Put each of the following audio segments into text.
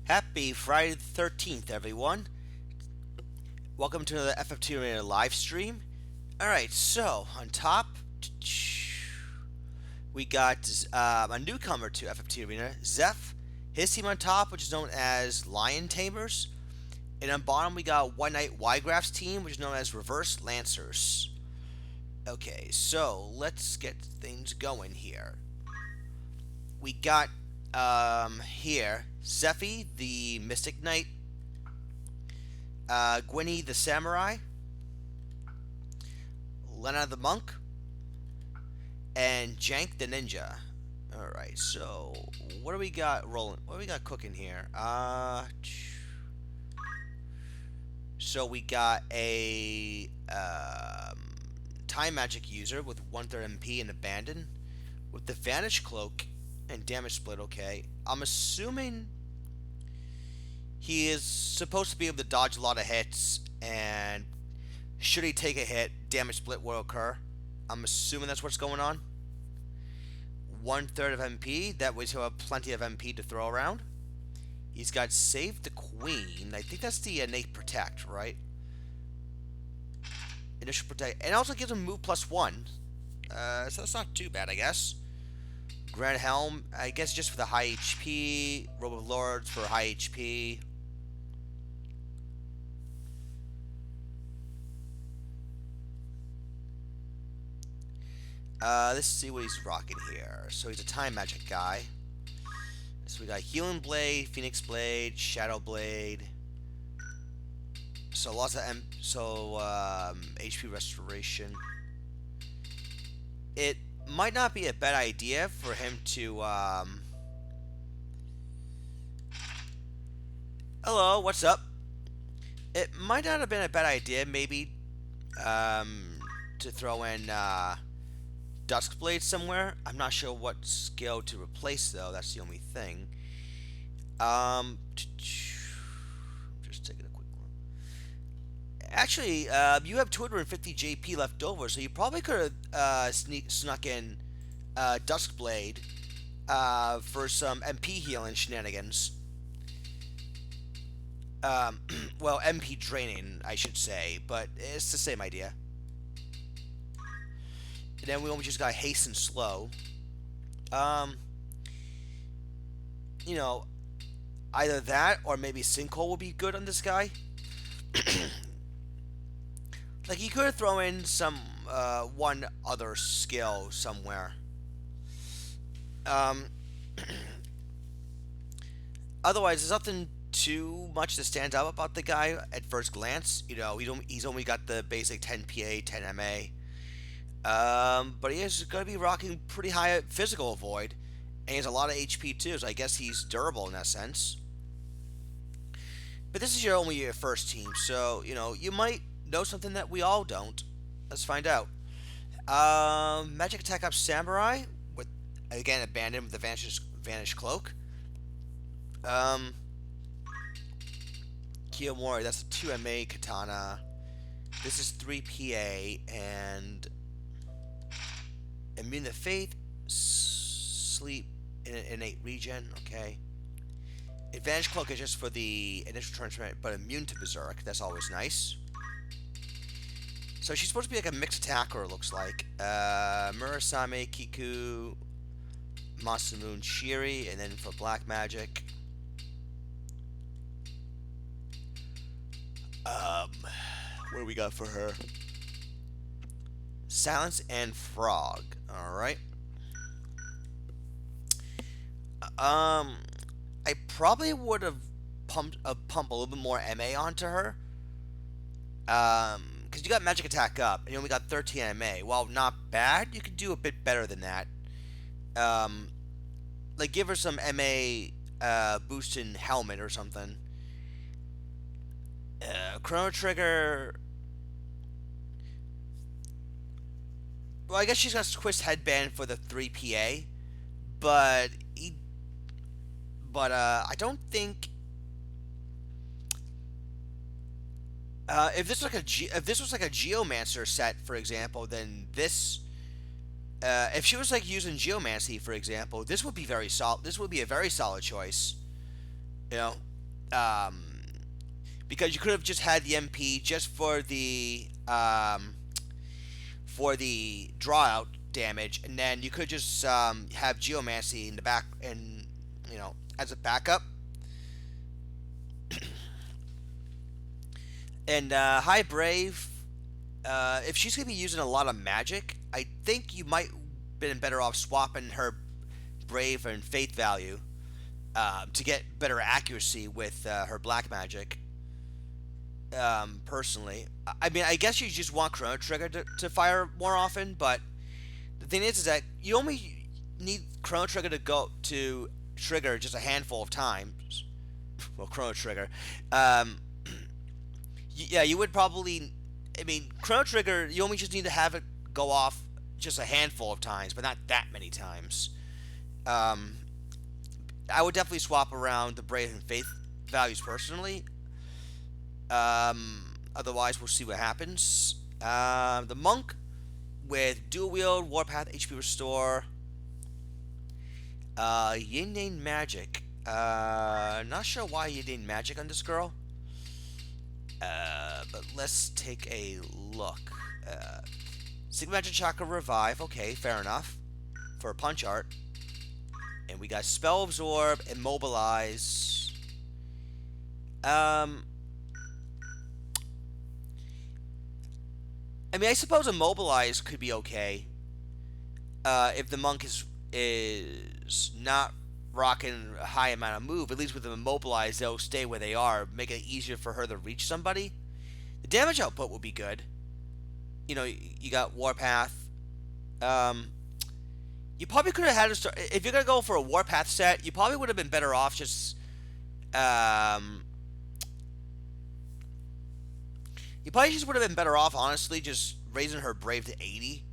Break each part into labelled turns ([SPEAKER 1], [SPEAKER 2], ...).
[SPEAKER 1] Happy Friday the 13th, everyone. Welcome to another FFT Arena live stream. Alright, so on top, we got a newcomer to FFT Arena, Zeph. His team on top, which is known as Lion Tamers. And on bottom, we got One Night Ygraph's team, which is known as Reverse Lancers. Okay, so let's get things going here. We got here Zephy, the Mystic Knight, Gwynny, the Samurai, Lena, the Monk, and Jank, the Ninja. Alright, so what do we got rolling? What do we got cooking here? So we got a Time Magic user with 1/3 MP and Abandon, with the Vanish Cloak and Damage Split, okay. I'm assuming he is supposed to be able to dodge a lot of hits, and should he take a hit, Damage Split will occur. I'm assuming that's what's going on. 1/3 of MP, that way he'll have plenty of MP to throw around. He's got Save the Queen. I think that's the Innate Protect, right? Initial Protect. And it also gives him Move +1. So that's not too bad, I guess. Grand Helm, I guess just for the high HP. Robe of Lords for high HP. Let's see what he's rocking here. So he's a Time Magic guy. So we got Healing Blade, Phoenix Blade, Shadow Blade. So lots of HP restoration. It might not be a bad idea for him to hello, what's up? It might not have been a bad idea, maybe to throw in Duskblade somewhere. I'm not sure what skill to replace though. That's the only thing. Just taking a quick look. Actually, you have 250 JP left over, so you probably could have snuck in Duskblade for some MP healing shenanigans. Well, MP draining, I should say, but it's the same idea. And then we almost just got Haste and Slow. You know, either that or maybe Sinkhole will be good on this guy. Like, you could have thrown in some, one other skill somewhere. Otherwise, there's nothing too much that stands out about the guy at first glance. You know, he's only got the basic 10 PA, 10 MA. But he is going to be rocking pretty high physical void, and he has a lot of HP too, so I guess he's durable in that sense. But this is your first team, so, you know, you might know something that we all don't. Let's find out. Magic Attack up Samurai, with, again, Abandon with the Vanish Cloak. Kiyomori, that's a 2 MA Katana. This is 3 PA, and Immune to Faith, Sleep, Innate Regen, okay. Advantage Cloak is just for the initial transformation, but immune to Berserk, that's always nice. So she's supposed to be like a mixed attacker, it looks like. Murasame, Kiku, Masamune, Shiri, and then for Black Magic. What do we got for her? Silence and Frog. Alright. I probably would have pumped a little bit more MA onto her. Because you got Magic Attack up, and you only got 13 MA. While not bad, you could do a bit better than that. Like, give her some MA boost in Helmet or something. Chrono Trigger. Well, I guess she's got Twist Headband for the 3 PA, but I don't think if this was like a Geomancer set, for example, then this if she was like using Geomancy, for example, this would be very solid. This would be a very solid choice. You know, Um, because you could have just had the MP just for the draw out damage, and then you could just have Geomancy in the back, and as a backup. And High Brave, if she's gonna be using a lot of magic, I think you might been better off swapping her Brave and Faith value to get better accuracy with her black magic. Personally, I mean, I guess you just want Chrono Trigger to fire more often, but the thing is that you only need Chrono Trigger to trigger just a handful of times. Well, Chrono Trigger. Um, yeah, you would probably. I mean, Chrono Trigger, you only just need to have it go off just a handful of times, but not that many times. Um, I would definitely swap around the Brave and Faith values personally. Otherwise, we'll see what happens. The Monk with Dual Wield, Warpath, HP Restore, Yin Yang Magic. Not sure why you did magic on this girl. But let's take a look. Sigma Magic Chakra Revive. Okay, fair enough. For a punch art. And we got Spell Absorb, Immobilize. I mean, I suppose Immobilize could be okay. If the monk is not rocking a high amount of move, at least with them immobilized, they'll stay where they are, make it easier for her to reach somebody. The damage output will be good. You got Warpath. You probably could have had to start. If you're gonna go for a Warpath set, you probably would have been better off just. You probably just would have been better off, honestly, just raising her Brave to 80.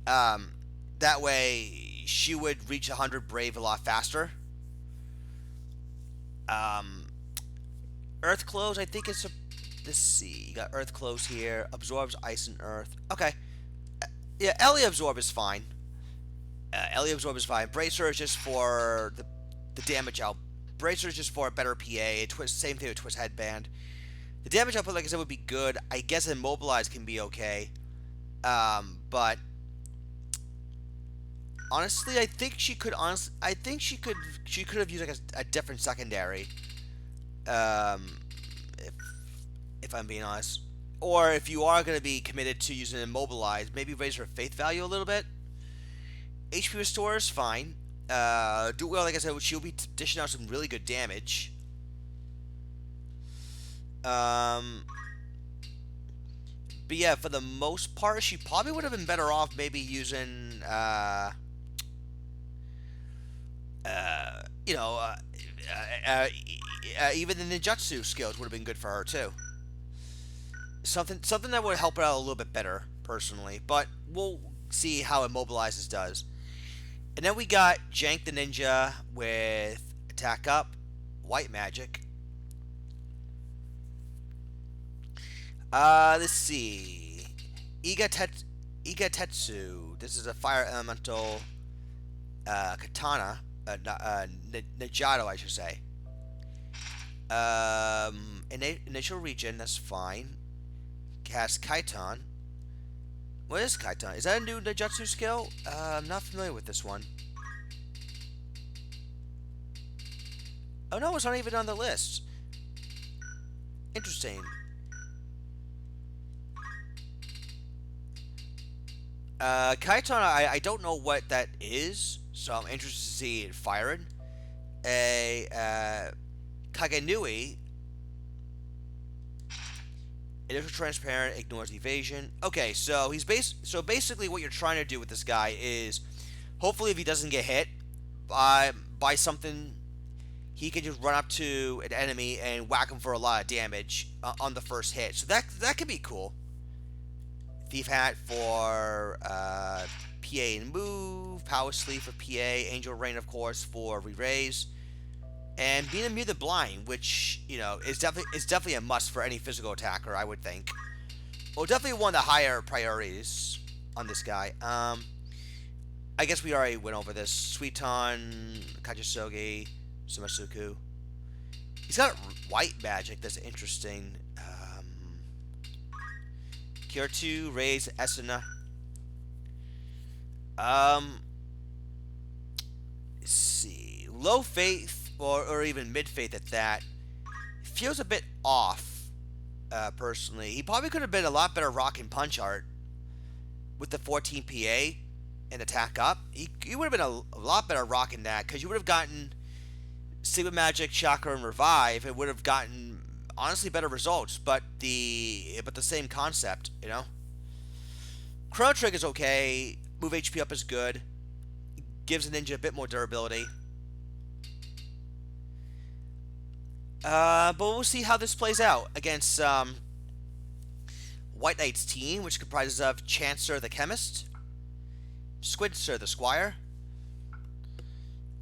[SPEAKER 1] That way, she would reach 100 Brave a lot faster. Um, Earth Close, I think it's a. Let's see. You got Earth Close here. Absorbs Ice and Earth. Okay. Yeah, Ellie Absorb is fine. Ellie Absorb is fine. Bracer is just for the damage out. Bracer is just for a better PA. Same thing with Twist Headband. The damage output, like I said, would be good. I guess Immobilize can be okay. But honestly, I think she could. I think she could. She could have used like a different secondary. If I'm being honest, or if you are going to be committed to using Immobilize, maybe raise her Faith value a little bit. HP Restore is fine. Do well, like I said, she'll be dishing out some really good damage. But yeah, for the most part, she probably would have been better off maybe using, you know, even the ninjutsu skills would have been good for her too. Something that would help her out a little bit better, personally. But we'll see how Immobilizes does. And then we got Jank the Ninja with Attack Up, White Magic. Let's see. Igatetsu. This is a fire elemental katana. Najado, I should say. Initial region, that's fine. Cast Kaiton. What is Kaiton? Is that a new Ninjutsu skill? I'm not familiar with this one. Oh no, it's not even on the list. Interesting. Kaiton, I don't know what that is, so I'm interested to see it firing. Kagenui. Initial transparent, ignores evasion. Okay, so so basically what you're trying to do with this guy is, hopefully if he doesn't get hit by something, he can just run up to an enemy and whack him for a lot of damage on the first hit. So that could be cool. Thief Hat for PA and move, Power Sleep for PA, Angel Rain of course for re-raise, and being immune to blind, which is definitely a must for any physical attacker, I would think. Well, definitely one of the higher priorities on this guy. I guess we already went over this. Suiton, Kajisogi, Sumasuku. He's got white magic that's interesting. Cure 2, raise Esuna. Um, let's see. Low faith, or even mid faith at that, feels a bit off, personally. He probably could have been a lot better rock and punch art with the 14 PA and attack up. He would have been a lot better rocking that, because you would have gotten Sleep Magic, Chakra, and Revive. It would have gotten honestly better results, but the same concept, you know. Chrono Trigger is okay. Move HP up is good. Gives a ninja a bit more durability. But we'll see how this plays out against White Knight's team, which comprises of Chancer the Chemist, Squidster the Squire,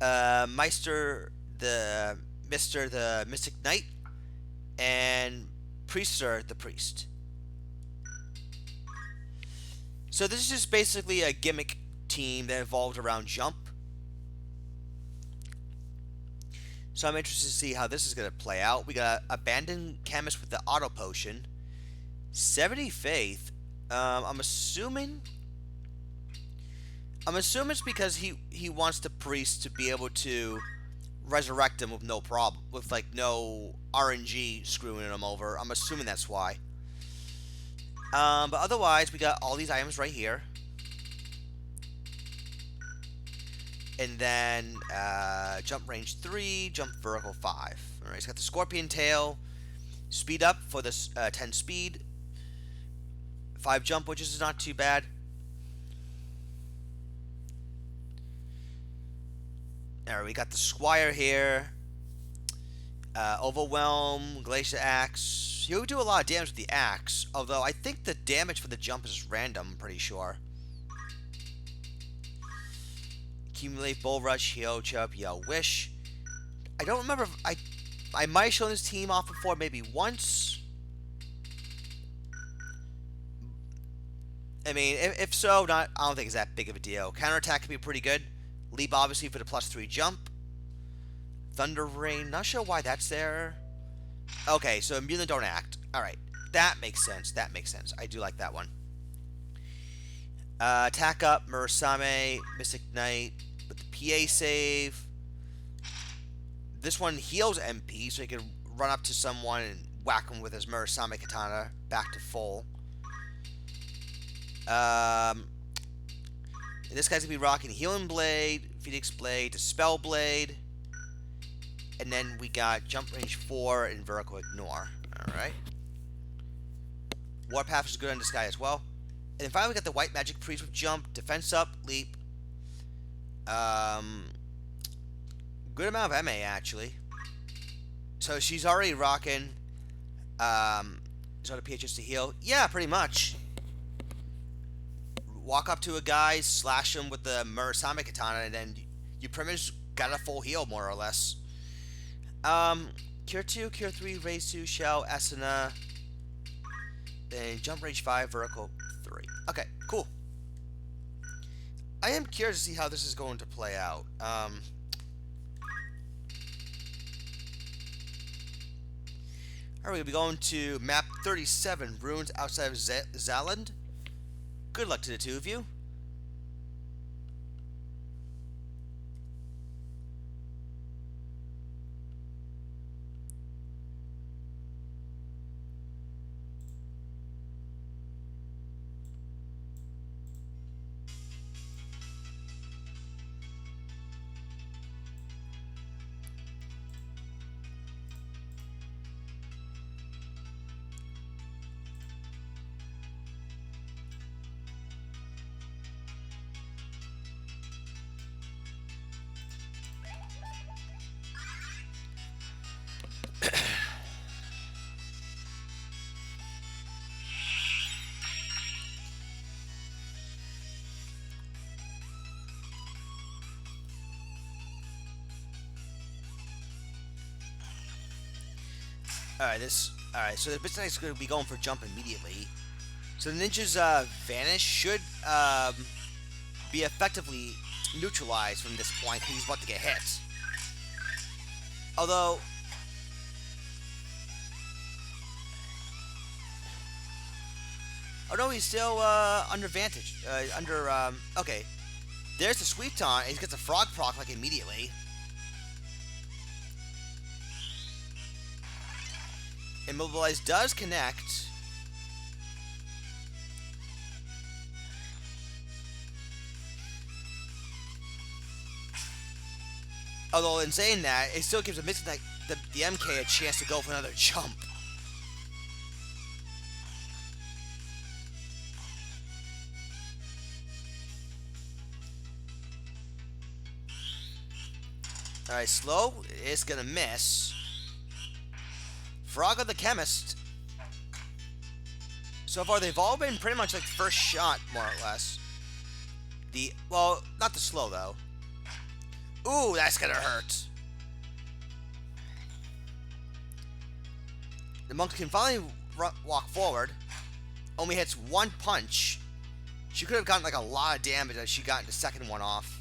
[SPEAKER 1] Meister the Mr. the Mystic Knight, and Priester the Priest. So this is just basically a gimmick team that evolved around Jump. So I'm interested to see how this is going to play out. We got Abandoned Chemist with the Auto Potion, 70 Faith. I'm assuming it's because he wants the Priest to be able to resurrect him with no problem, with like no RNG screwing him over. I'm assuming that's why. But otherwise, we got all these items right here. And then jump range 3, jump vertical 5. Alright, he's got the Scorpion Tail, speed up for this 10 speed, 5 jump, which is not too bad. Alright, we got the Squire here, Overwhelm, Glacier Axe. He'll do a lot of damage with the axe, although I think the damage for the jump is random, I'm pretty sure. Accumulate, Bull Rush, Heal Chub, Yell Wish. I don't remember if I might have shown this team off before, maybe once. I mean, if so, I don't think it's that big of a deal. Counterattack can be pretty good. Leap, obviously, for the +3 jump. Thunder Rain, not sure why that's there. Okay, so immune to Don't Act. Alright, that makes sense. I do like that one. Attack up, Murasame, Mystic Knight with the PA save. This one heals MP, so he can run up to someone and whack him with his Murasame Katana back to full. And this guy's gonna be rocking Healing Blade, Phoenix Blade, Dispel Blade, and then we got Jump Range 4 and Vertical Ignore. Alright. Warpath is good on this guy as well. And then finally we got the White Magic Priest with Jump, Defense Up, Leap. Good amount of MA, actually. So she's already rocking sort of PHS to heal. Yeah, pretty much. Walk up to a guy, slash him with the Murasame Katana, and then you pretty much got a full heal, more or less. Cure 2, Cure 3, Raise 2, Shell, Esuna. Then Jump Range 5, Vertical 3. Okay, cool. I am curious to see how this is going to play out. Alright, we'll be going to map 37, Ruins outside of Zaland. Good luck to the two of you. Alright, so the Blitz Knight's going to be going for jump immediately. So the ninja's vanish should be effectively neutralized from this point. He's about to get hit. Although, Oh no, he's still under advantage. Okay. There's the sweep taunt. He gets a frog proc like immediately. Immobilize does connect. Although in saying that, it still gives the MK a chance to go for another jump. Alright, slow is gonna miss. Frog the Chemist. So far, they've all been pretty much like the first shot, more or less. Well, not the slow, though. Ooh, that's gonna hurt. The monk can finally walk forward. Only hits one punch. She could have gotten like a lot of damage as she got the second one off.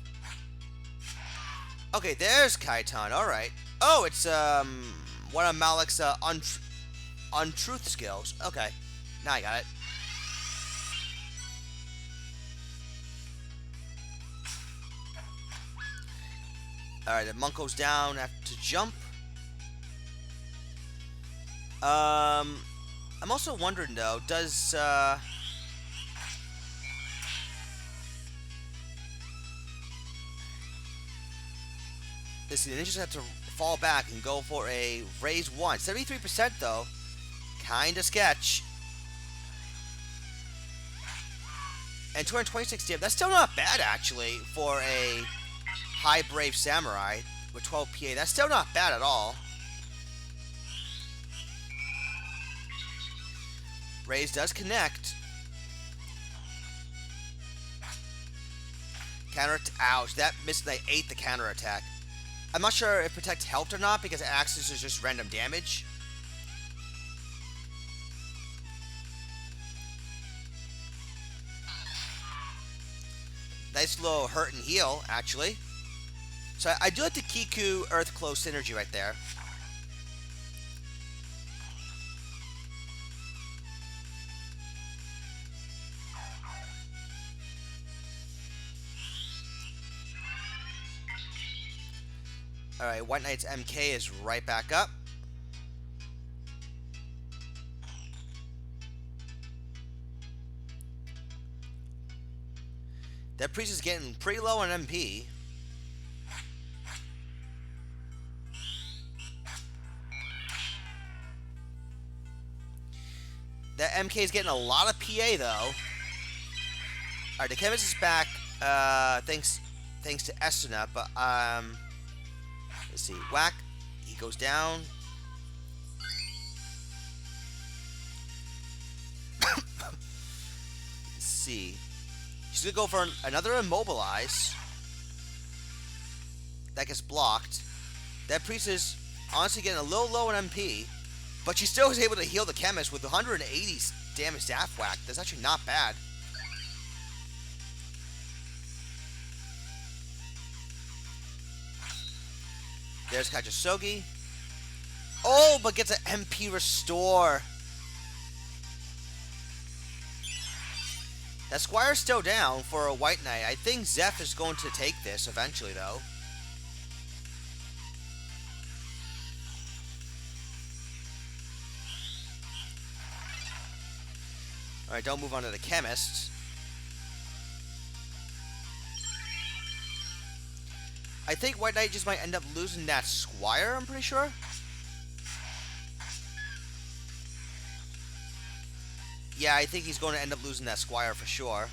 [SPEAKER 1] Okay, there's Kaitan. Alright. Oh, it's one of Malik's untruth skills. Okay. Now I got it. Alright, the monk goes down to jump. I'm also wondering though, does let's see, the ninjas have to fall back and go for a raise one. 73% though. Kinda sketch. And 226 damage. That's still not bad actually for a high brave samurai with 12 PA. That's still not bad at all. Raise does connect. Counter. Ouch, that missed. They ate the counter attack. I'm not sure if Protect helped or not because Axis is just random damage. Nice little hurt and heal, actually. So I do like the Kiku Earth Close synergy right there. Alright, White Knight's MK is right back up. That priest is getting pretty low on MP. That MK is getting a lot of PA though. Alright, the chemist is back. Thanks to Estuna, but let's see. Whack. He goes down. Let's see. She's gonna go for another immobilize. That gets blocked. That priest is honestly getting a little low in MP, but she still is able to heal the chemist with 180 damage staff whack. That's actually not bad. There's Kajasogi. Oh, but gets an MP restore. That Squire's still down for a White Knight. I think Zeph is going to take this eventually, though. Alright, don't move on to the chemist. I think White Knight just might end up losing that Squire, I'm pretty sure. Yeah, I think he's going to end up losing that Squire for sure.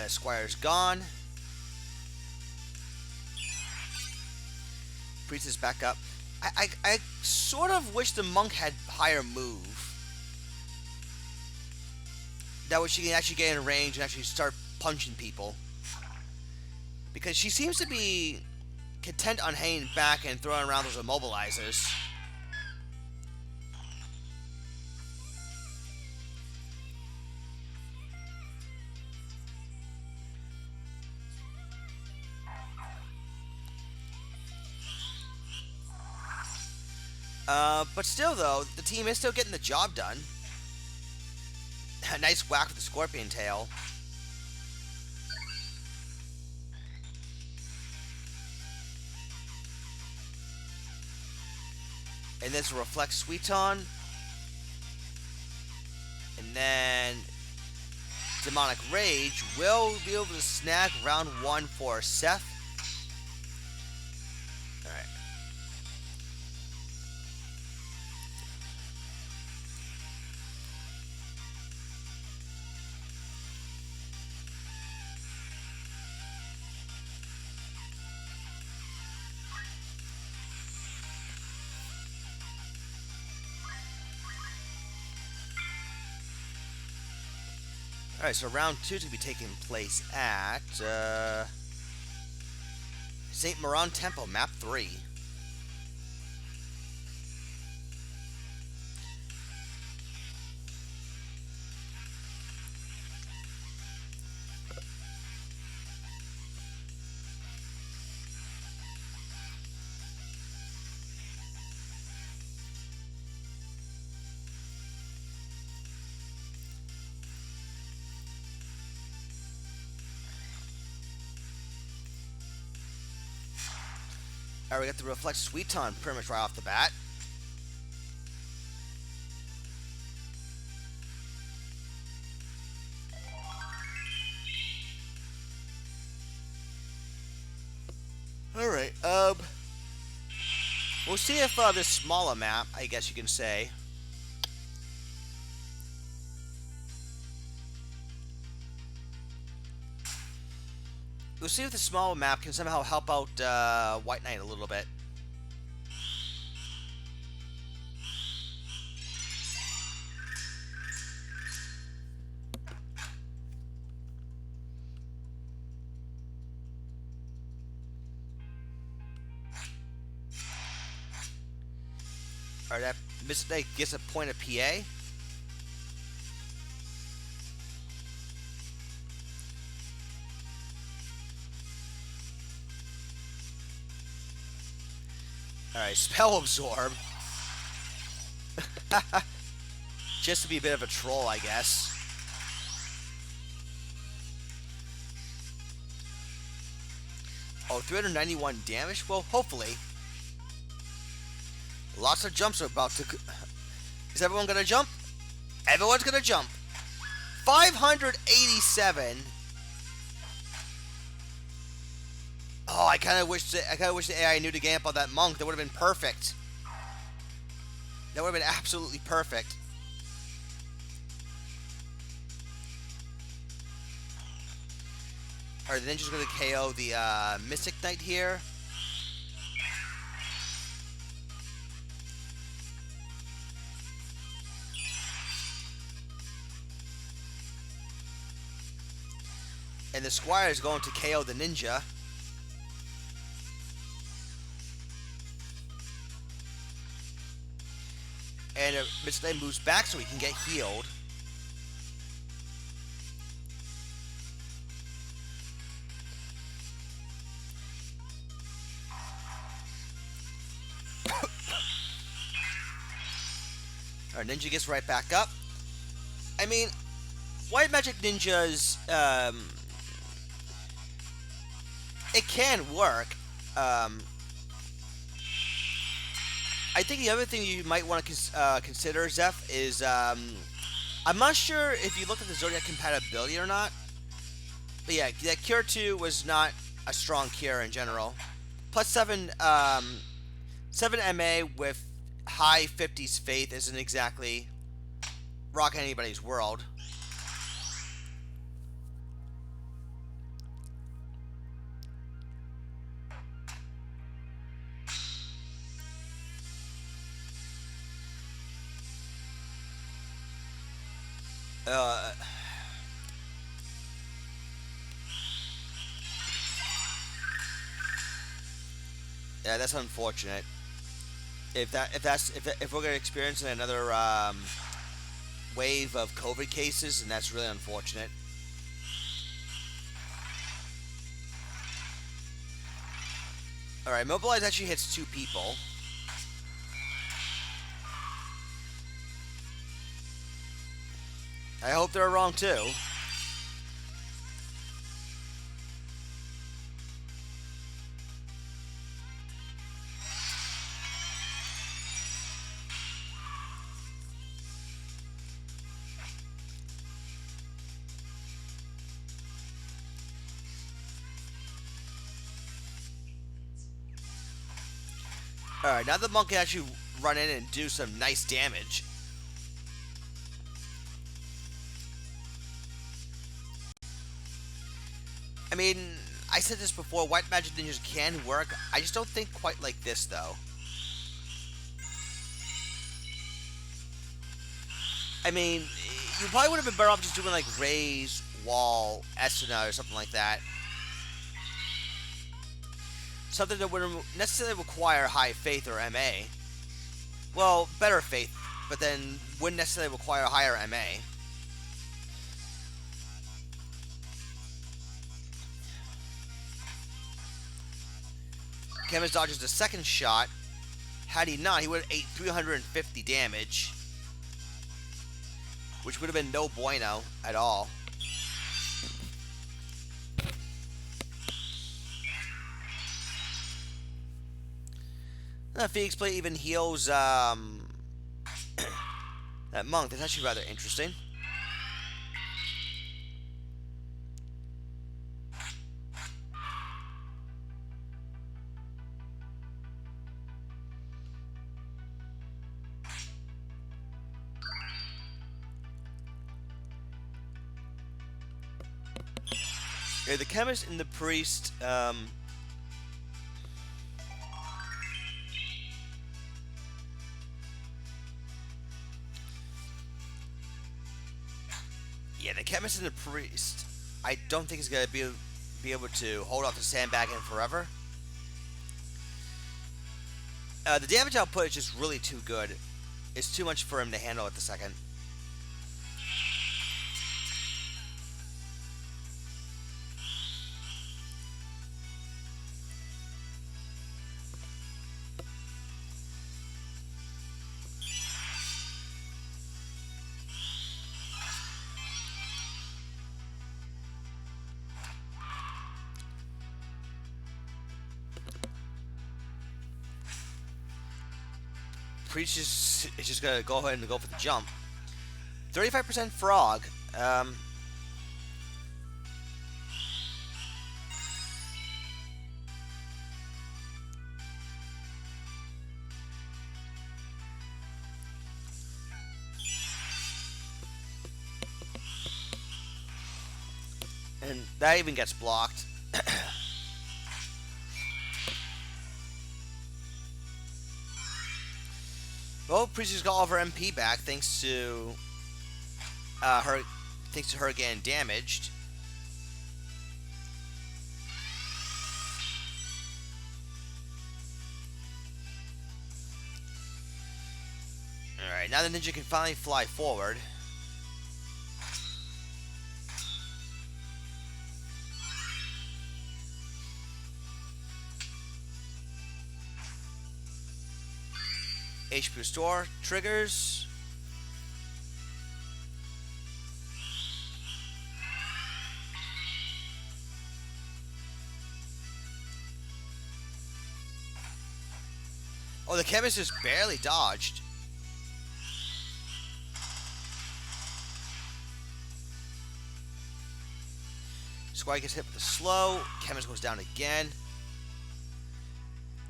[SPEAKER 1] The Squire's gone. Priest is back up. I sort of wish the monk had higher move. That way she can actually get in range and actually start punching people. Because she seems to be content on hanging back and throwing around those immobilizers. But still, though, the team is still getting the job done. A nice whack with the scorpion tail. And this reflects Suiton. And then Demonic Rage will be able to snag round 1 for Seth. Alright. Alright, so round 2 is going to be taking place at St. Moran Temple, map 3. Alright, we got the Reflect Suiton pretty much right off the bat. Alright, we'll see if this smaller map, I guess you can say, we'll see if the smaller map can somehow help out White Knight a little bit. Alright, that mistake gets a point of PA. Alright, Spell Absorb. Just to be a bit of a troll, I guess. Oh, 391 damage? Well, hopefully. Lots of jumps are about to... Is everyone gonna jump? Everyone's gonna jump. 587. Oh, I kind of wish the AI knew to gamp on that monk. That would have been perfect. That would have been absolutely perfect. Alright, the ninja's going to KO the Mystic Knight here. And the Squire is going to KO the ninja. And Mystic Knight moves back so he can get healed. Our ninja gets right back up. I mean, White Magic Ninjas, it can work. I think the other thing you might want to consider, Zeph, is I'm not sure if you looked at the Zodiac compatibility or not. But yeah, that Cure 2 was not a strong cure in general. Plus 7 MA with high 50s faith isn't exactly rocking anybody's world. Yeah, that's unfortunate. If we're gonna experience another wave of COVID cases, and that's really unfortunate. All right, Mobilize actually hits 2 people. I hope they're wrong too. Alright, now the monk can actually run in and do some nice damage. I mean, I said this before, white magic ninjas can work. I just don't think quite like this, though. I mean, you probably would have been better off just doing like raise, wall, Esuna, or something like that. Something that wouldn't necessarily require high faith or MA. Well, better faith, but then wouldn't necessarily require higher MA. Chemist dodges the second shot. Had he not, he would have ate 350 damage, which would have been no bueno at all. Phoenix Blade even heals that monk. That's actually rather interesting. Yeah, the chemist and the priest. Yeah, the chemist and the priest. I don't think he's gonna be able to hold off the sandbagging forever. The damage output is just really too good. It's too much for him to handle at the second. Priest is just gonna go ahead and go for the jump. 35% frog. And that even gets blocked. Well, Priest just got all of her MP back thanks to her getting damaged. Alright, now the ninja can finally fly forward. HP restore triggers. Oh, the chemist just barely dodged. Squire gets hit with the slow. Chemist goes down again.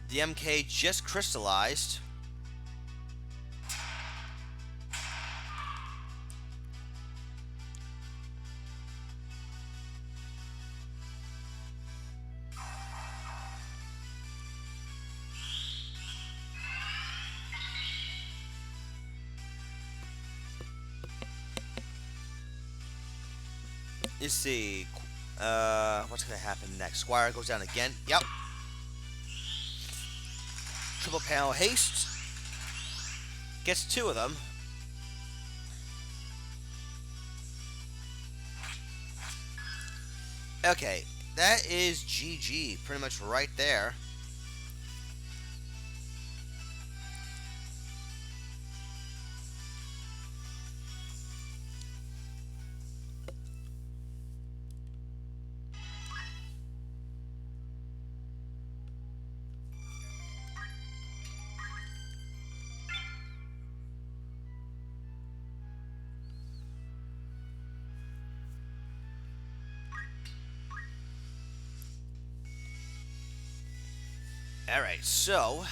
[SPEAKER 1] The MK just crystallized. Let's see. What's gonna happen next? Squire goes down again. Yep. Triple panel haste. Gets two of them. Okay, that is GG, pretty much right there. Alright, so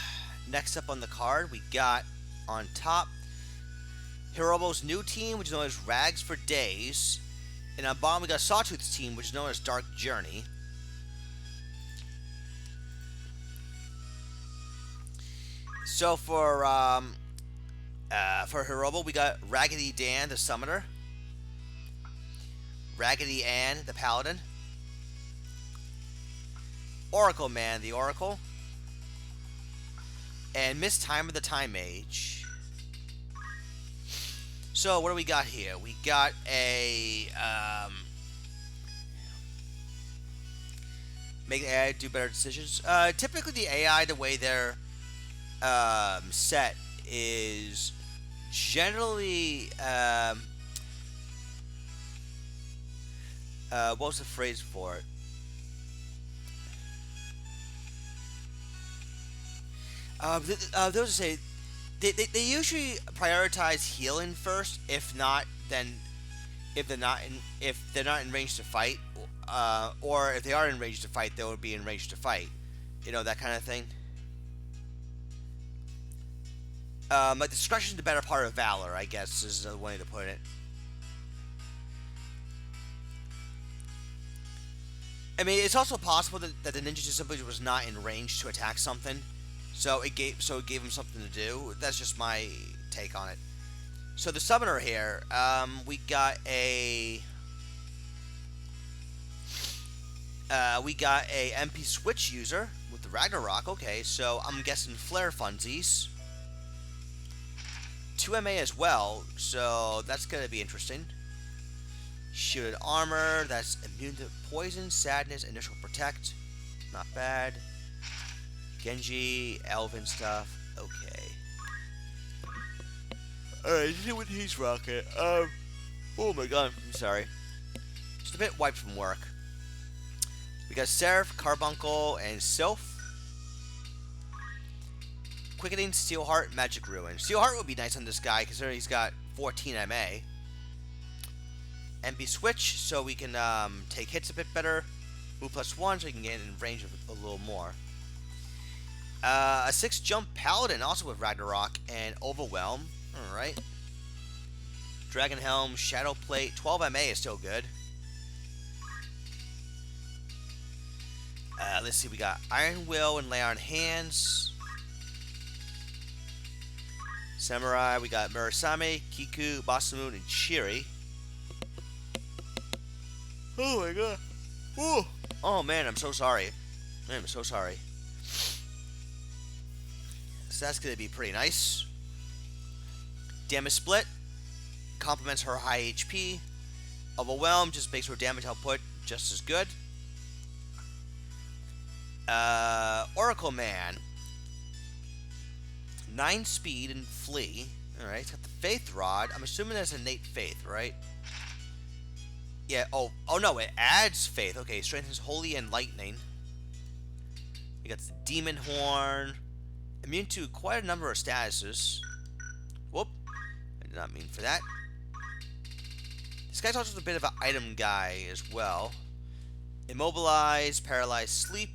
[SPEAKER 1] next up on the card, we got on top Hirobo's new team, which is known as Rags for Days. And on bottom, we got Sawtooth's team, which is known as Dark Journey. So for Hirobo, we got Raggedy Dan, the Summoner, Raggedy Ann, the Paladin, Oracle Man, the Oracle, and Miss Timer, the Time Mage. So what do we got here? We got a make the AI do better decisions. Typically, the AI, the way they're set, is generally what was the phrase for it? Those to say they usually prioritize healing first. If not, then if they're not in range to fight, or if they are in range to fight, they would be in range to fight. You know, that kind of thing. Like discretion is the better part of valor, I guess, is another way to put it. I mean, it's also possible that the ninja just simply was not in range to attack something, so it gave him something to do. That's just my take on it. So the summoner here, we got a MP switch user with the Ragnarok. Okay, so I'm guessing flare funsies. 2 MA as well, so that's going to be interesting. Shielded armor, that's immune to poison, sadness, initial protect. Not bad. Genji, elven stuff. Okay. Alright, let's see what he's rocking. Oh my god, I'm sorry. Just a bit wiped from work. We got Seraph, Carbuncle, and Sylph. Quickening, Steelheart, Magic Ruin. Steelheart would be nice on this guy, considering he's got 14 MA. MP Switch, so we can take hits a bit better. Move +1, so we can get in range of a little more. A 6 jump Paladin, also with Ragnarok, and Overwhelm. Alright. Dragon Helm, Shadow Plate, 12 MA is still good. Let's see, we got Iron Will and Lay on Hands. Samurai, we got Murasame, Kiku, Basamun, and Shiri. Oh my god. Whoa. Oh man, I'm so sorry. I'm so sorry. So that's going to be pretty nice. Damage split. Complements her high HP. Overwhelm just makes her damage output just as good. Oracle Man. 9 speed and flee. Alright, it's got the Faith Rod. I'm assuming that's innate faith, right? Yeah, oh no, it adds faith. Okay, strengthens Holy and Lightning. We got the Demon Horn. Immune to quite a number of statuses. Whoop. I did not mean for that. This guy's also a bit of an item guy as well. Immobilize, Paralyze, Sleep.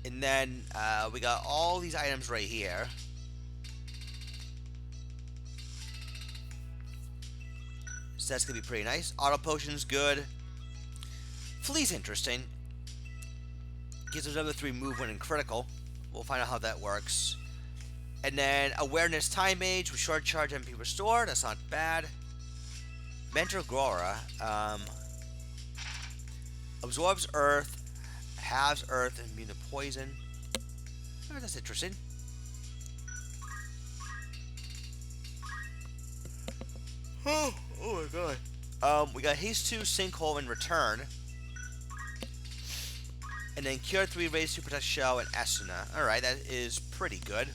[SPEAKER 1] And then we got all these items right here. So that's going to be pretty nice. Auto Potion's good. Flea's interesting. Gives us another 3 move when in critical. We'll find out how that works. And then Awareness Time Mage with Short Charge MP Restore. That's not bad. Mentor Glora. Absorbs Earth. Halves Earth and immune to poison. Oh, that's interesting. Oh my god. We got Haste 2, Sinkhole, and Return. And then Cure 3, Raise 2, Protect Shell, and Asuna. Alright, that is pretty good.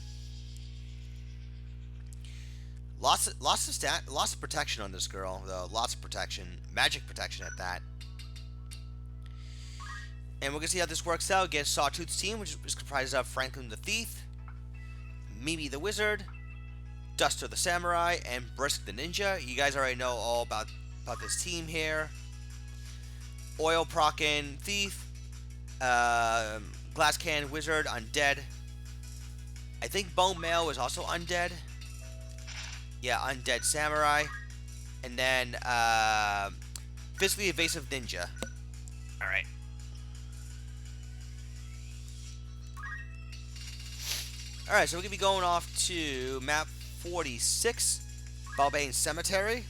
[SPEAKER 1] Lots of protection on this girl, though. Lots of protection. Magic protection at that. And we're going to see how this works out against Sawtooth's team, which is comprised of Franklin the Thief, Mimi the Wizard, Duster the Samurai, and Brisk the Ninja. You guys already know all about this team here. Oil Prockin Thief, Glass Cannon Wizard, undead. I think Bone Mail is also undead. Yeah, Undead Samurai. And then Physically Evasive Ninja. Alright. Alright, so we're going to be going off to map 46, Balbane Cemetery.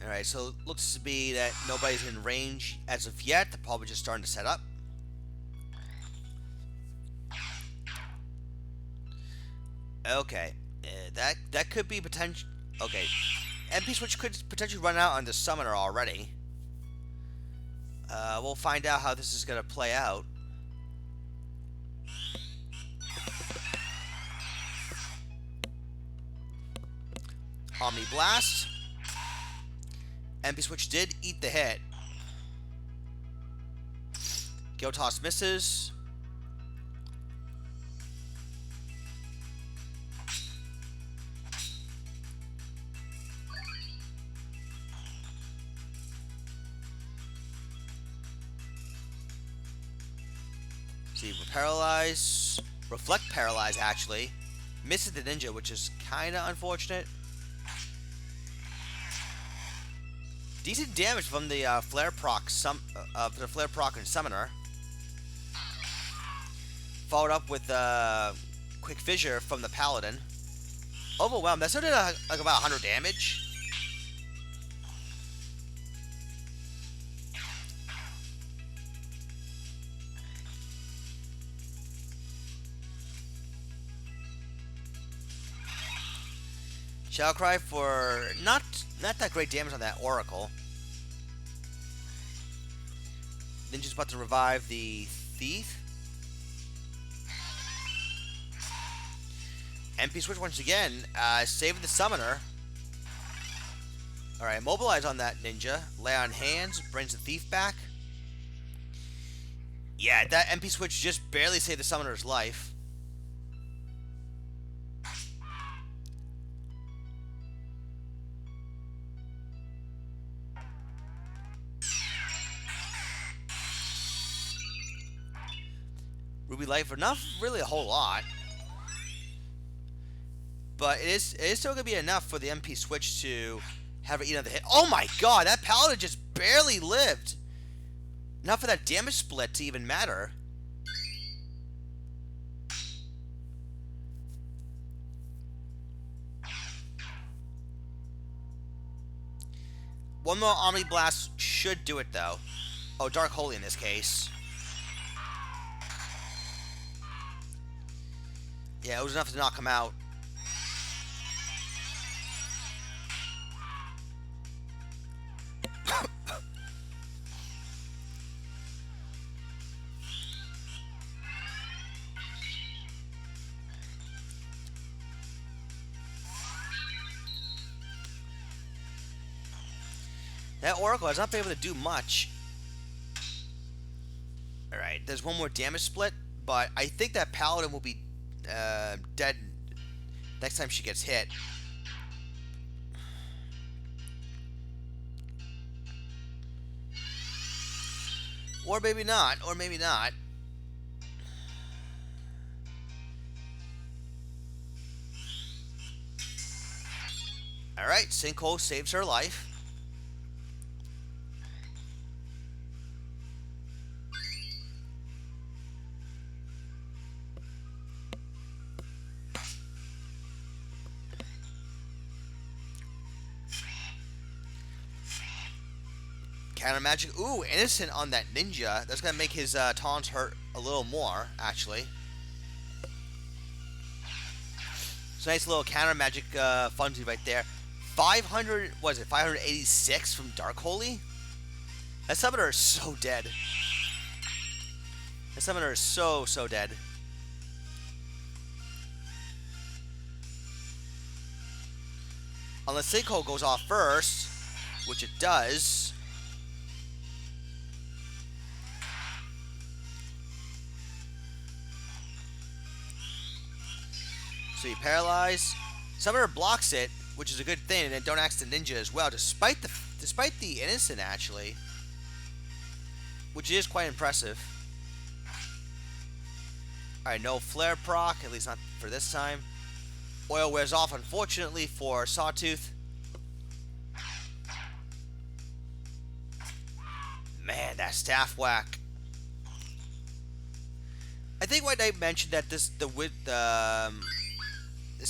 [SPEAKER 1] Alright, so it looks to be that nobody's in range as of yet. They're probably just starting to set up. Okay, that could be potential. Okay, MP switch could potentially run out on the summoner already. We'll find out how this is going to play out. Omni Blast. MP switch did eat the hit. Gale Toss misses. See, Paralyze. Reflect Paralyze, actually. Misses the ninja, which is kind of unfortunate. Decent damage from the Flare Proc and Summoner. Followed up with Quick Fissure from the Paladin. Overwhelmed. That still did like about 100 damage. Shadow Cry for not that great damage on that Oracle. Ninja's about to revive the Thief. MP switch once again, saving the Summoner. Alright, mobilize on that Ninja. Lay on hands, brings the Thief back. Yeah, that MP switch just barely saved the Summoner's life. Ruby life, not really a whole lot. But it is still going to be enough for the MP switch to have it eat another hit. Oh my god, that Paladin just barely lived. Not for that damage split to even matter. One more Omni Blast should do it, though. Oh, Dark Holy in this case. Yeah, it was enough to knock him out. That Oracle has not been able to do much. Alright, there's one more damage split, but I think that Paladin will be dead next time she gets hit. Or maybe not, or maybe not. Alright, Sinkhole saves her life. counter magic. Ooh, innocent on that ninja. That's gonna make his taunts hurt a little more, actually. So nice little counter magic funzy right there. 500, was it 586 from Dark Holy? That summoner is so dead. That summoner is so dead. Unless Sinkhole goes off first, which it does. So you paralyze. Summoner blocks it, which is a good thing, and then don't axe the ninja as well, despite the innocent actually, which is quite impressive. All right, no flare proc, at least not for this time. Oil wears off, unfortunately, for Sawtooth. Man, that staff whack. I think White Knight mentioned that let's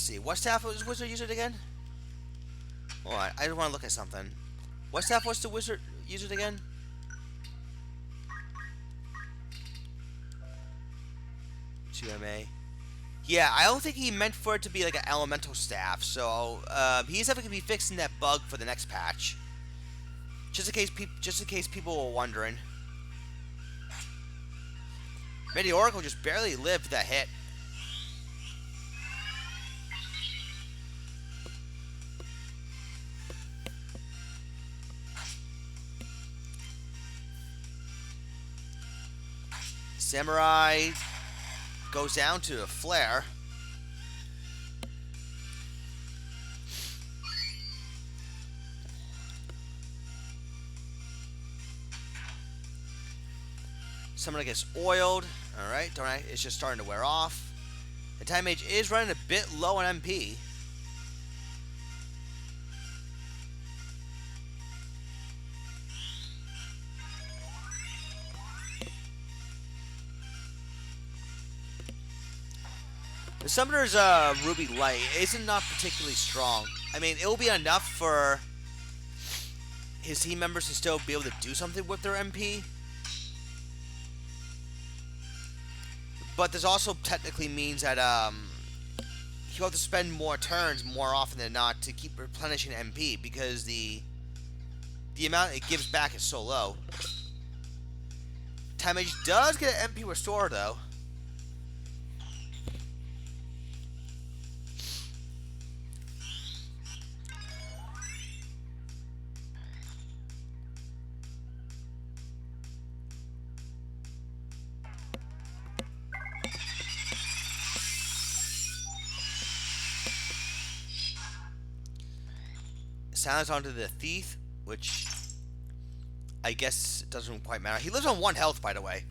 [SPEAKER 1] see, what staff was Wizard used it again? Hold on, I just want to look at something. What staff was the Wizard used it again? GMA. Yeah, I don't think he meant for it to be like an elemental staff, so he's definitely gonna be fixing that bug for the next patch. Just in case people were wondering. Maybe Oracle just barely lived that hit. Samurai goes down to a flare. Summoner gets oiled. Alright, it's just starting to wear off. The Time Mage is running a bit low on MP. The Summoner's Ruby Light isn't not particularly strong. I mean, it will be enough for his team members to still be able to do something with their MP. But this also technically means that he'll have to spend more turns more often than not to keep replenishing MP because the amount it gives back is so low. Time Mage does get an MP restore though. Silence onto the Thief, which I guess doesn't quite matter. He lives on 1 health, by the way.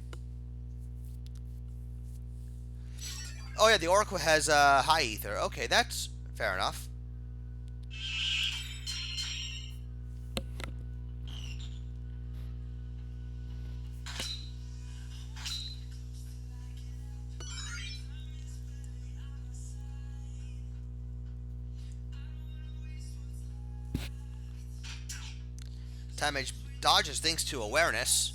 [SPEAKER 1] Oh yeah, the Oracle has high ether. Okay, that's fair enough. Time Mage dodges thanks to awareness.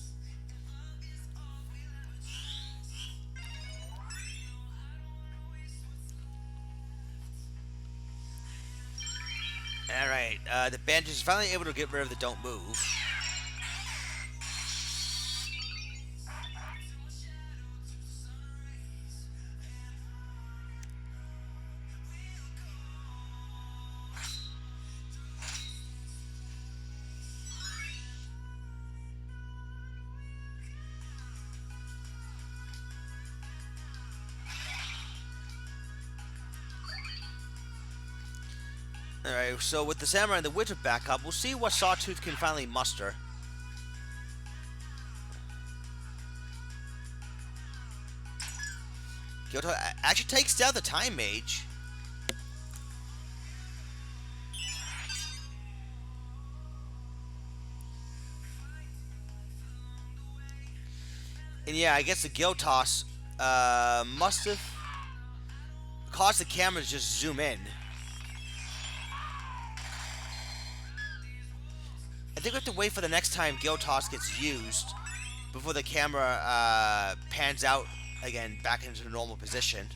[SPEAKER 1] Alright, the Bandage is finally able to get rid of the Don't Move. Alright, so with the Samurai and the Wizard back up, we'll see what Sawtooth can finally muster. Kyoto actually takes down the Time Mage. And yeah, I guess the Guild Toss must have caused the camera to just zoom in. I think we have to wait for the next time Gyrotoss gets used before the camera pans out again back into the normal position.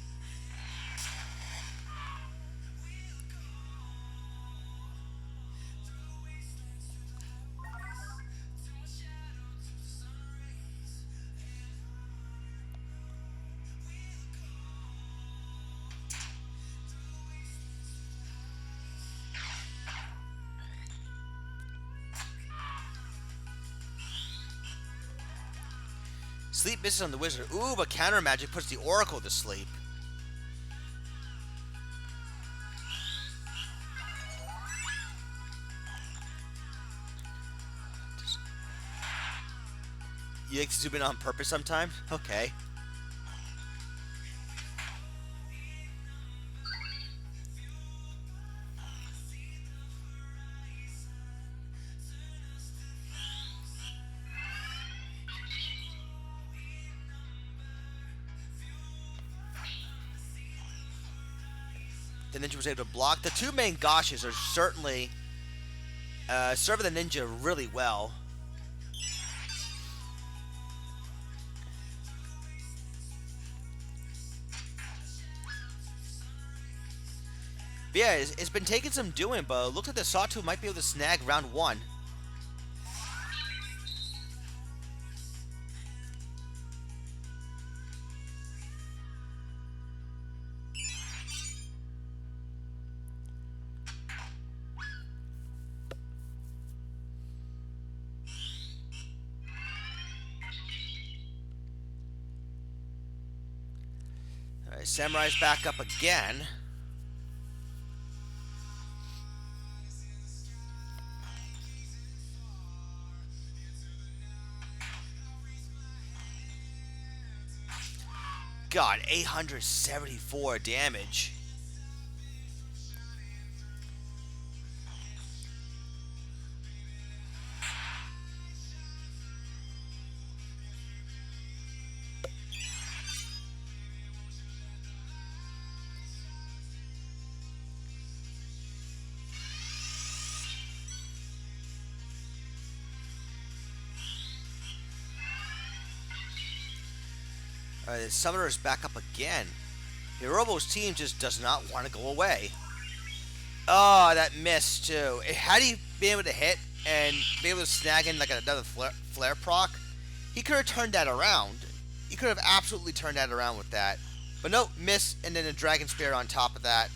[SPEAKER 1] Sleep misses on the wizard. Ooh, but counter magic puts the oracle to sleep. You like to zoom in on purpose sometimes? Okay. The ninja was able to block. The two main goshes are certainly serving the ninja really well. But yeah, it's been taking some doing, but it looks like the Sawtooth might be able to snag round one. Alright, Samurai's back up again. God, 874 damage. Alright, the Summoner's back up again. Hirobo's team just does not want to go away. Oh, that missed too. Had he been able to hit and be able to snag in like another flare proc, he could have turned that around. He could have absolutely turned that around with that. But nope, miss, and then a Dragon Spear on top of that.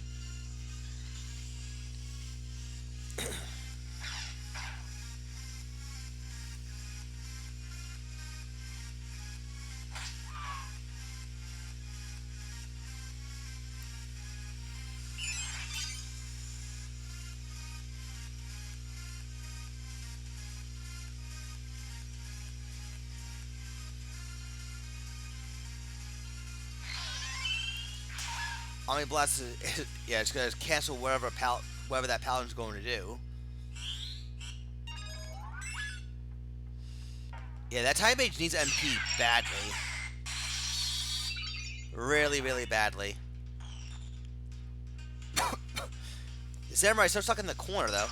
[SPEAKER 1] Omni Blast is, yeah, it's gonna cancel whatever that Paladin's going to do. Yeah, that Time Mage needs MP badly. Really, really badly. The Samurai's still stuck in the corner though.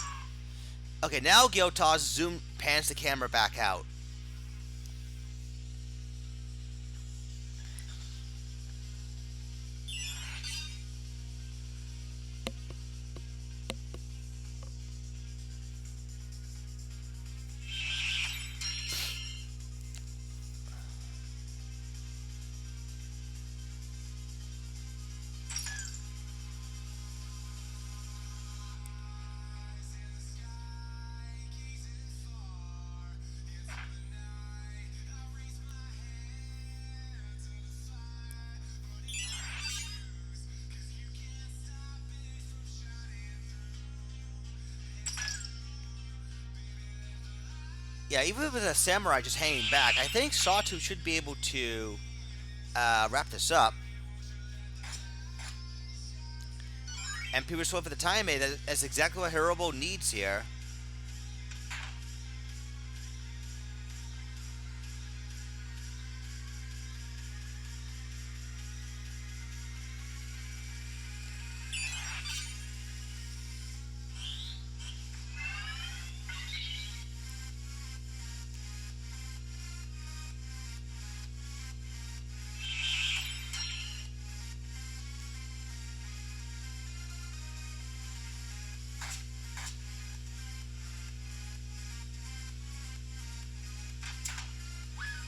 [SPEAKER 1] Okay, now Gyrotoss pans the camera back out. Yeah, even with a Samurai just hanging back, I think Sawtooth should be able to wrap this up. And people swing for the time made. That's exactly what Hirobo needs here.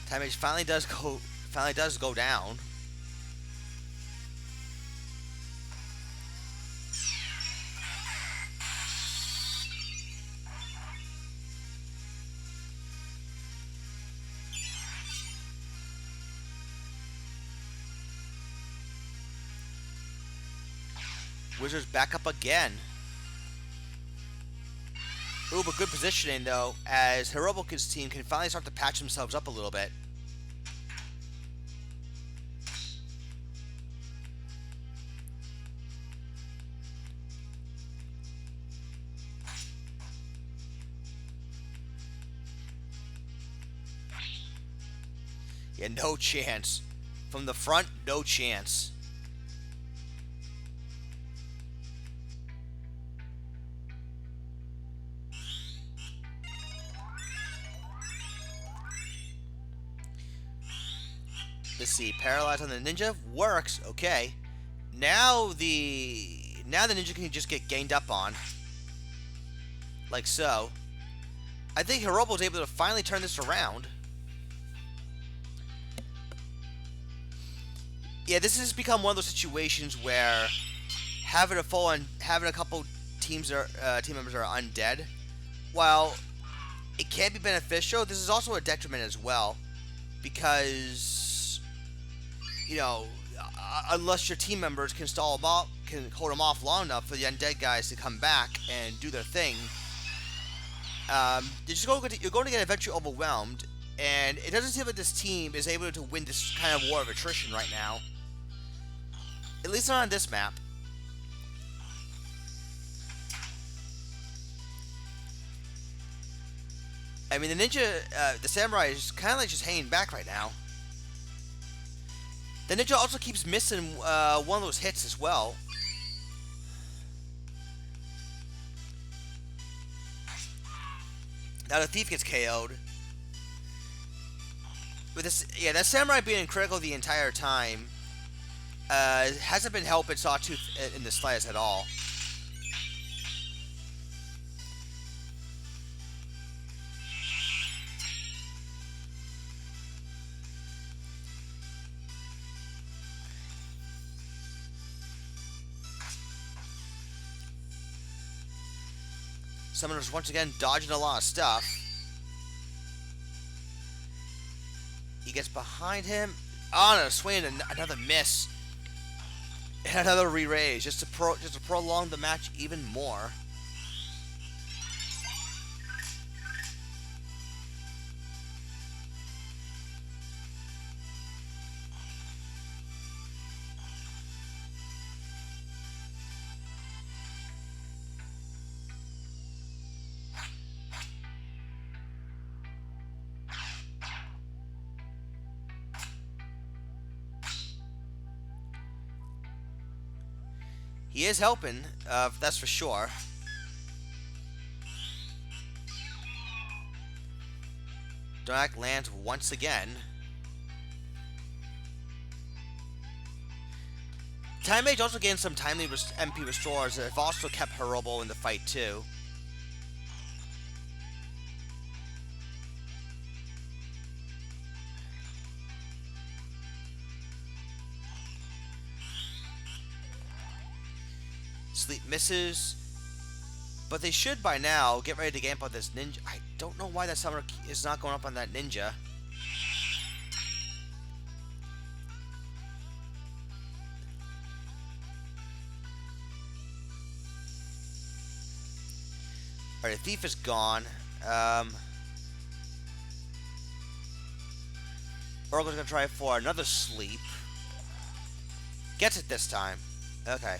[SPEAKER 1] Time Mage finally does go down. Wizards back up again. Ooh, but good positioning though, as Hirobuku's team can finally start to patch themselves up a little bit. Yeah, no chance. From the front, no chance. Let's see, paralyzed on the ninja works. Okay, now the ninja can just get gained up on, like so. I think Hirobu was able to finally turn this around. Yeah, this has become one of those situations where having a couple team members are undead, while it can be beneficial, this is also a detriment as well, because unless your team members can stall them off, can hold them off long enough for the undead guys to come back and do their thing, you're going to get eventually overwhelmed, and it doesn't seem like this team is able to win this kind of war of attrition right now. At least not on this map. I mean, the samurai is kind of like just hanging back right now. The ninja also keeps missing one of those hits as well. Now the thief gets KO'd. With this, yeah, that samurai being critical the entire time hasn't been helping Sawtooth in the slightest at all. Summoner's once again dodging a lot of stuff. He gets behind him. Oh no, swing, another miss. And another re-raise, just to prolong the match even more. He is helping, that's for sure. Donak lands once again. Time Mage also gained some timely MP restores that have also kept Hirobu in the fight too. Sleep misses, but they should by now get ready to game up on this ninja. I don't know why that summoner is not going up on that ninja. Alright, the thief is gone. Oracle's gonna try for another sleep. Gets it this time. Okay.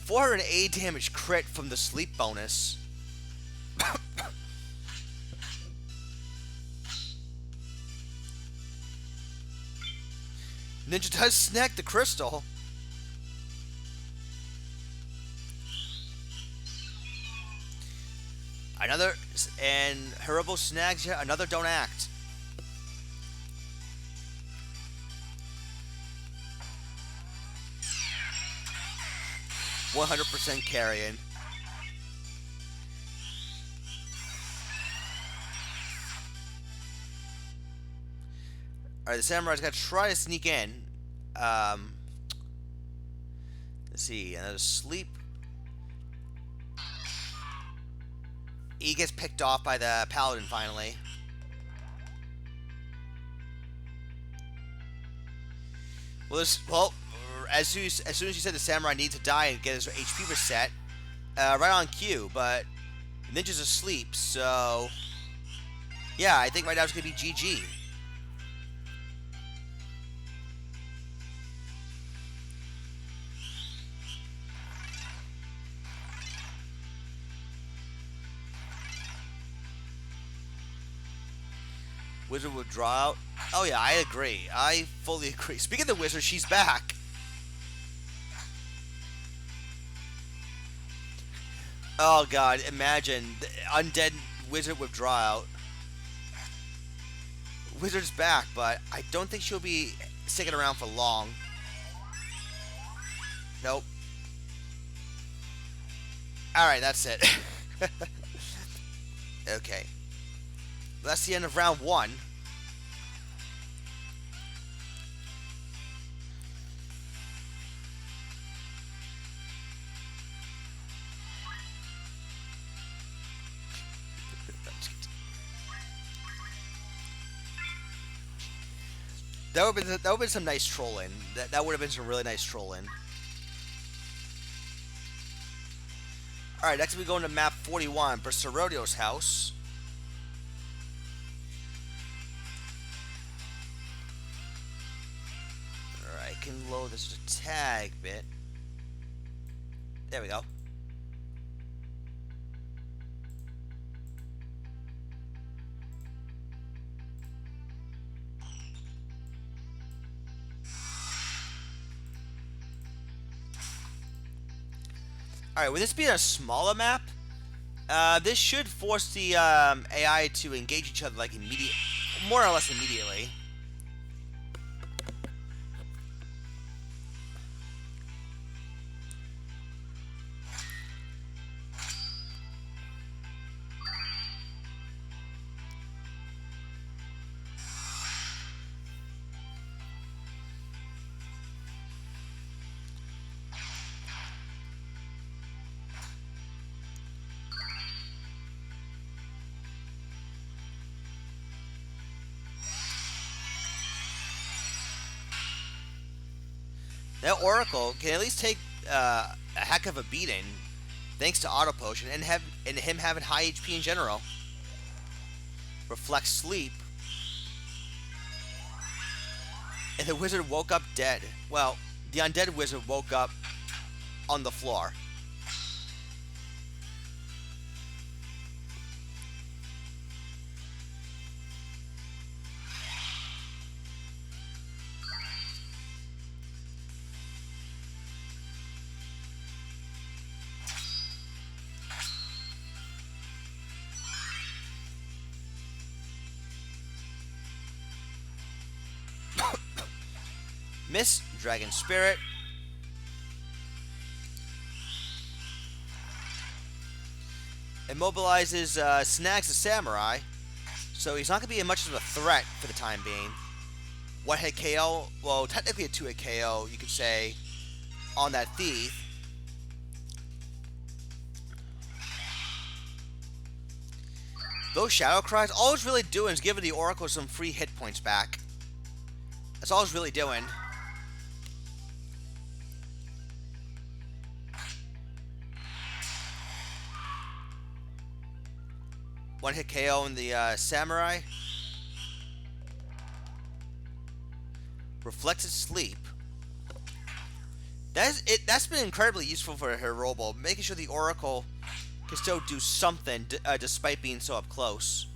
[SPEAKER 1] $408 damage crit from the sleep bonus. Ninja does snag the crystal. Another, and Haribo snags yet another don't act. %100 carrying. Alright, the Samurai's got to try to sneak in. Um, let's see, another sleep. He gets picked off by the Paladin finally. Well, as soon as you said the Samurai needs to die and get his HP reset, right on cue, but Ninja's asleep, so yeah, I think right now it's going to be GG. Wizard would draw out. Oh yeah, I agree. I fully agree. Speaking of the Wizard, she's back. Oh god, imagine the undead Wizard withdraw out. Wizard's back, but I don't think she'll be sticking around for long. Nope. Alright, that's it. Okay. That's the end of round 1. That would have been some nice trolling. That would have been some really nice trolling. Alright, next we go into map 41, Bristol Rodeo's house. Alright, I can load this just a tag bit. There we go. Alright, with this being a smaller map, this should force the AI to engage each other like more or less immediately. That Oracle can at least take a heck of a beating, thanks to Auto Potion and him having high HP in general. Reflects sleep, and the wizard woke up dead. Well, the undead wizard woke up on the floor. Miss Dragon Spirit. Immobilizes, snags the Samurai, so he's not going to be much of a threat for the time being. One hit KO, well, technically a 2-hit KO, you could say, on that Thief. Those Shadow Cries, all it's really doing is giving the Oracle some free hit points back. That's all it's really doing. One hit KO in the Samurai. Reflected Sleep. That's been incredibly useful for her robo, making sure the Oracle can still do something despite being so up close.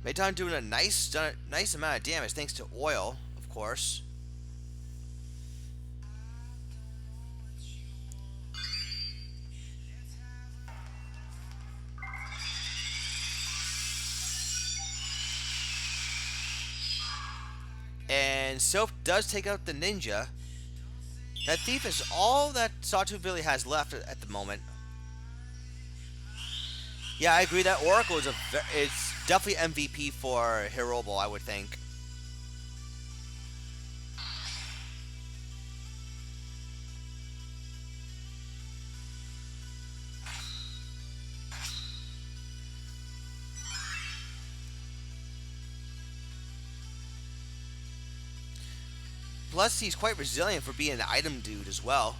[SPEAKER 1] Mayton doing a nice amount of damage thanks to oil, of course. And Soph does take out the ninja. That thief is all that Sawtooth really has left at the moment. Yeah, I agree that Oracle is it's definitely MVP for Hirobo, I would think. Plus, he's quite resilient for being an item dude as well.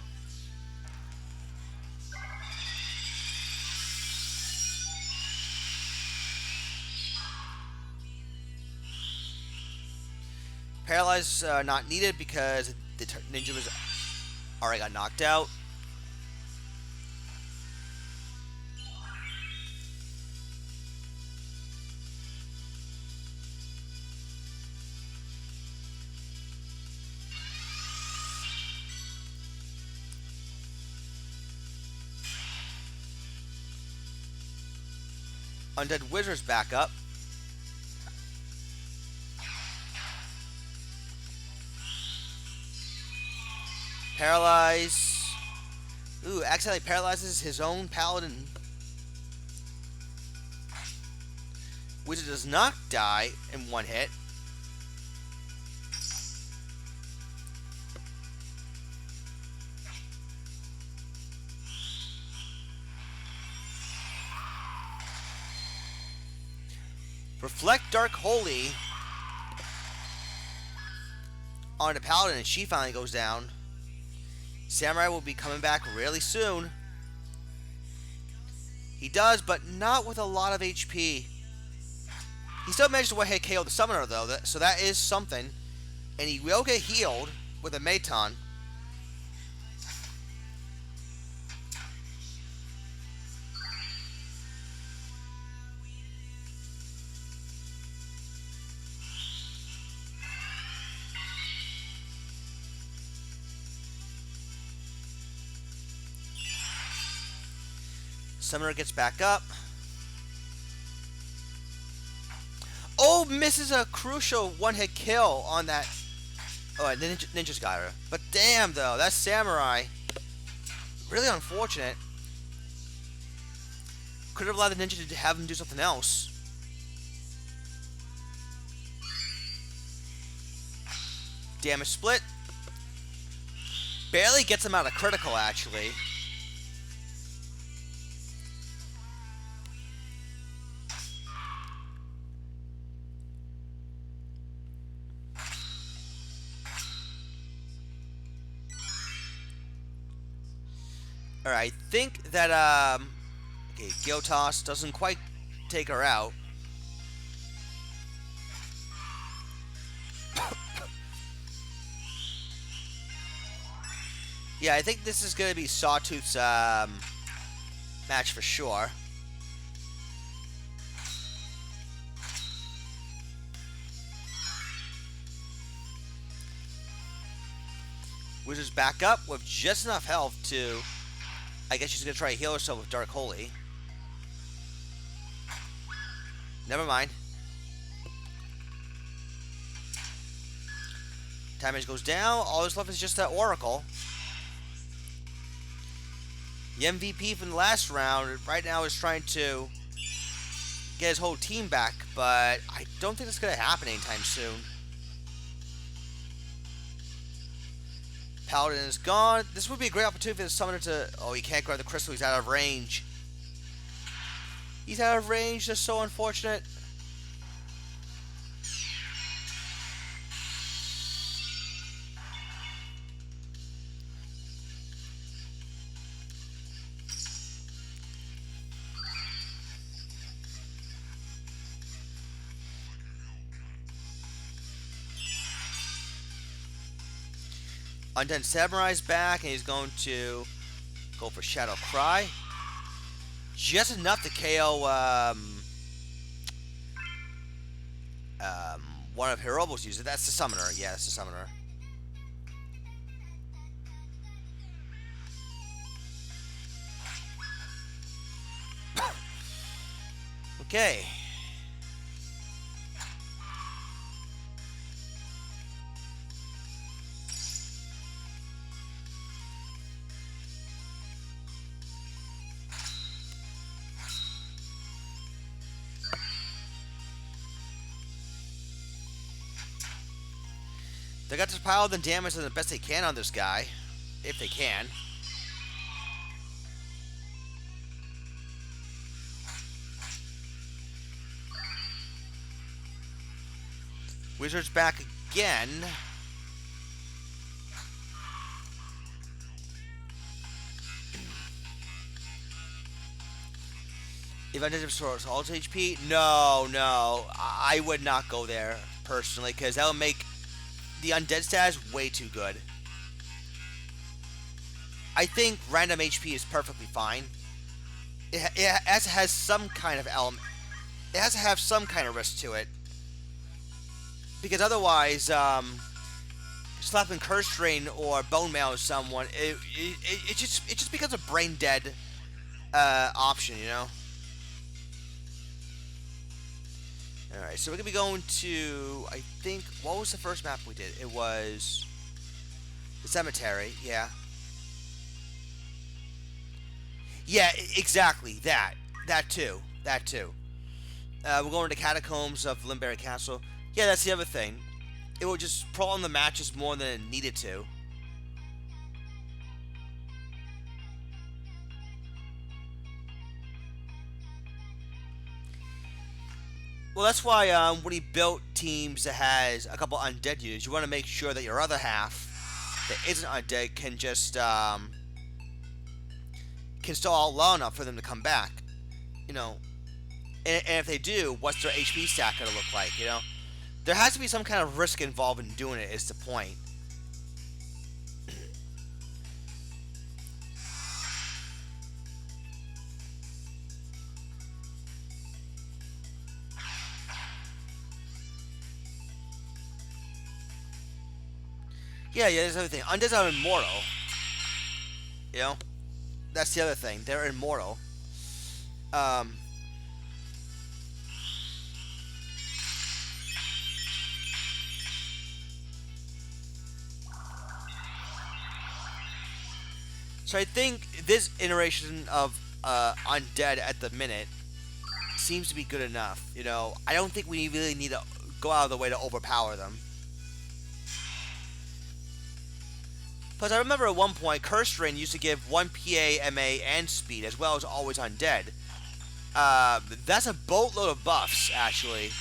[SPEAKER 1] Paralyze not needed because the ninja was already got knocked out. Undead Wizard's back up. Paralyze. Ooh, accidentally paralyzes his own paladin. Wizard does not die in one hit. Reflect Dark Holy on the paladin and she finally goes down. Samurai will be coming back really soon. He does, but not with a lot of HP. He still managed to one-hit KO the summoner though, so that is something. And he will get healed with a Maton. Summoner gets back up. Oh, misses a crucial one-hit kill on that. Oh, ninja's got her. But damn, though, that's Samurai. Really unfortunate. Could have allowed the ninja to have him do something else. Damage split. Barely gets him out of critical, actually. Alright, I think that, okay, Gyotos doesn't quite take her out. Yeah, I think this is going to be Sawtooth's, match for sure. Wizard's back up with just enough health to... I guess she's going to try to heal herself with Dark Holy. Never mind. Damage goes down. All that's left is just that Oracle. The MVP from the last round right now is trying to get his whole team back, but I don't think that's going to happen anytime soon. Paladin is gone. This would be a great opportunity for the summoner to... Oh, he can't grab the crystal. He's out of range. He's out of range. That's so unfortunate. Undead Samurai's back, and he's going to go for Shadow Cry. Just enough to KO one of Hirobo's users. That's the summoner. Yeah, that's the summoner. Okay. They got to pile the damage the best they can on this guy, if they can. Wizard's back again. If I did restore all HP, no, I would not go there personally because that would make the undead status way too good. I think random HP is perfectly fine. It has some kind of element. It has to have some kind of risk to it because otherwise, slapping Curse Drain or Bone Mail someone, it just becomes a brain dead option, you know. Alright, so we're going to be going to, I think, what was the first map we did? It was the cemetery, yeah. Yeah, exactly, that too. We're going to Catacombs of Limberry Castle. Yeah, that's the other thing. It will just prolong the matches more than it needed to. Well, that's why when he built teams that has a couple undead units, you want to make sure that your other half that isn't undead can just can stall out long enough for them to come back. You know, and if they do, what's their HP stack going to look like? You know, there has to be some kind of risk involved in doing it. Is the point? Yeah, there's another thing. Undeads are immortal. You know? That's the other thing. They're immortal. So I think this iteration of Undead at the minute seems to be good enough. You know? I don't think we really need to go out of the way to overpower them. Plus, I remember at one point, Curse Drain used to give 1 PA, MA, and speed, as well as always undead. That's a boatload of buffs, actually.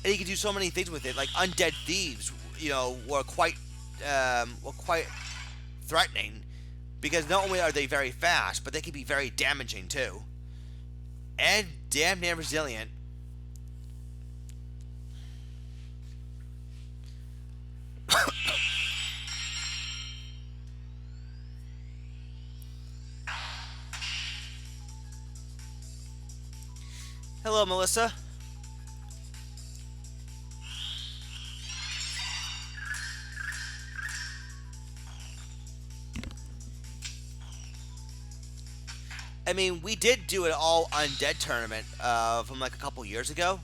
[SPEAKER 1] And you can do so many things with it, like Undead Thieves, you know, were quite threatening. Because not only are they very fast, but they can be very damaging, too. And damn near resilient. Hello, Melissa. I mean, we did do an all undead tournament from like a couple years ago.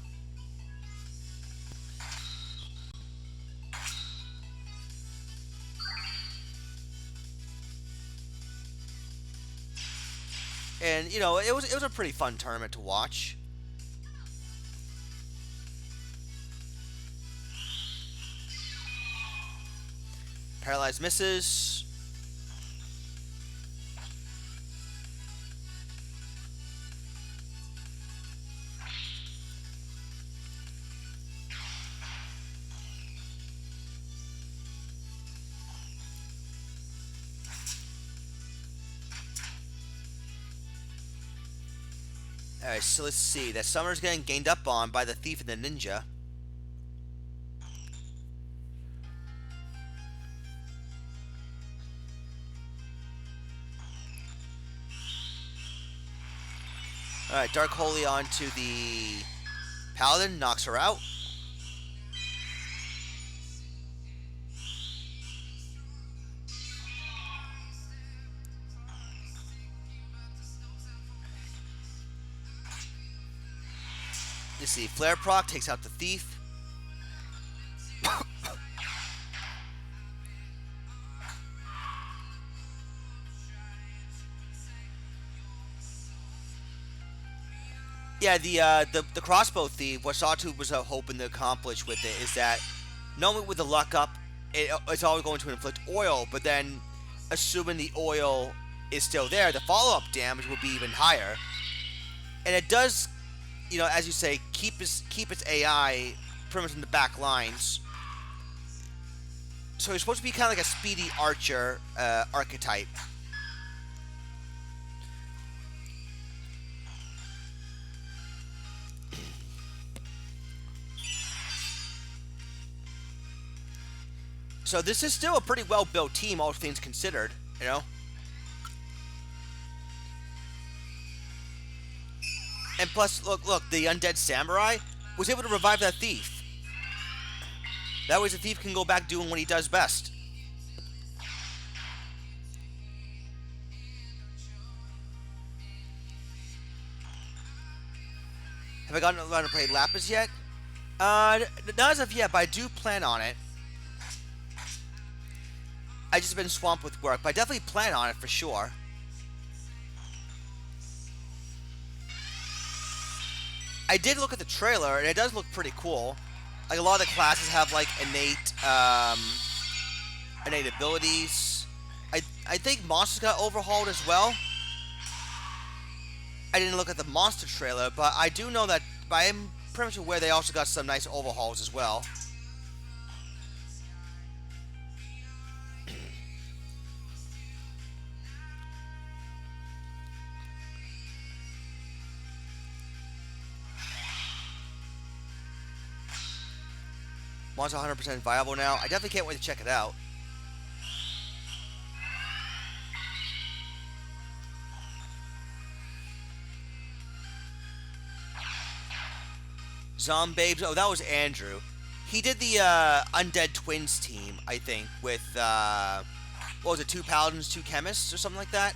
[SPEAKER 1] And you know, it was a pretty fun tournament to watch. Paralyzed misses. Alright, so let's see. That Summer's getting gained up on by the Thief and the Ninja. Alright, Dark Holy onto the Paladin, knocks her out. Let's see, Flare proc takes out the Thief. Yeah, the crossbow thief. What Sawtooth was hoping to accomplish with it is that Normally with the luck up, it's always going to inflict oil, but then assuming the oil is still there, the follow-up damage will be even higher. And it does, as you say, keep its AI pretty much in the back lines. So he's supposed to be kind of like a speedy archer archetype. So this is still a pretty well-built team, all things considered, And plus, look, the undead samurai was able to revive that thief. That way the thief can go back doing what he does best. Have I gotten around to play Lapis yet? Not as of yet, but I do plan on it. I just been swamped with work, but I definitely plan on it for sure. I did look at the trailer, and it does look pretty cool. Like, a lot of the classes have, like, innate abilities. I think monsters got overhauled as well. I didn't look at the monster trailer, but I do know that I'm pretty much aware they also got some nice overhauls as well. One's 100% viable now. I definitely can't wait to check it out. Zombabes. Oh, that was Andrew. He did the Undead Twins team, I think, with, what was it, 2 Paladins, 2 Chemists, or something like that?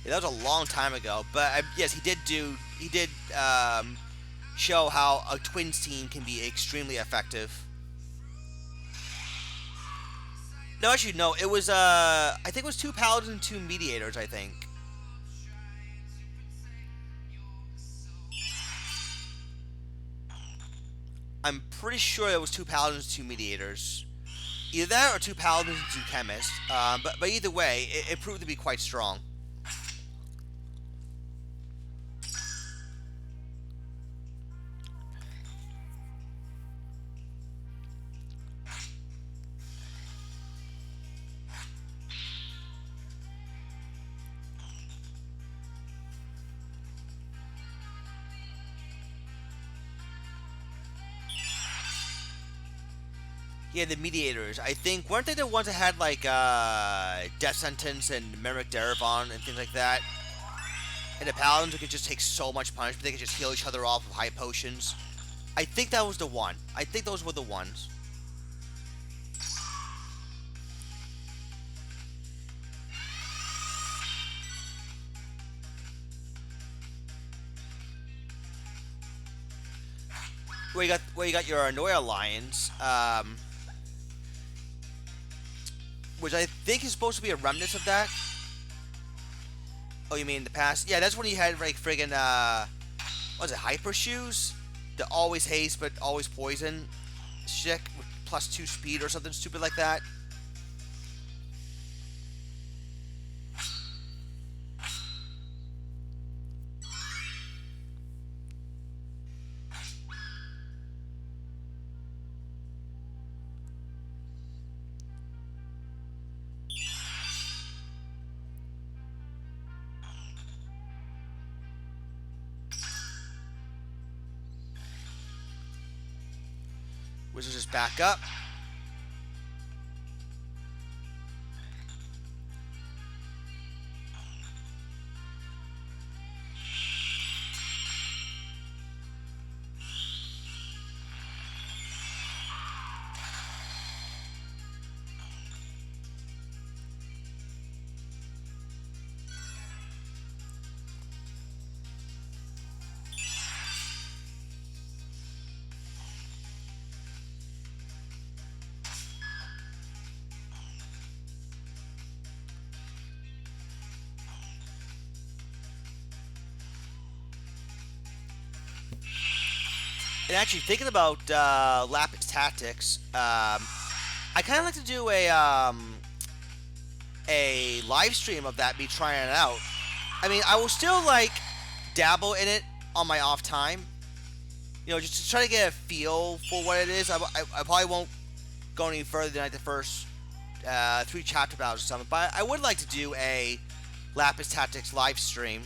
[SPEAKER 1] Yeah, that was a long time ago, but yes, he did show how a Twins team can be extremely effective. No, actually, no. It was, I think it was 2 Paladins and 2 Mediators, I think. I'm pretty sure it was 2 Paladins and 2 Mediators. Either that or 2 Paladins and 2 Chemists. But either way, it proved to be quite strong. Yeah, the Mediators. I think, weren't they the ones that had, like, Death Sentence and Merrick Darabon and things like that? And the Paladins who could just take so much punishment, they could just heal each other off with high potions. I think that was the one. I think those were the ones. Where you got your Anoia Lions, which I think is supposed to be a remnant of that. Oh, you mean the past? Yeah, that's when you had, like, friggin', what was it, Hyper Shoes? The always haste, but always poison shit with +2 speed or something stupid like that. Wizards just back up. And actually, thinking about Lapis Tactics, I kind of like to do a live stream of that, me trying it out. I mean, I will still like dabble in it on my off time, just to try to get a feel for what it is. I probably won't go any further than like the first 3 chapter battles or something, but I would like to do a Lapis Tactics live stream,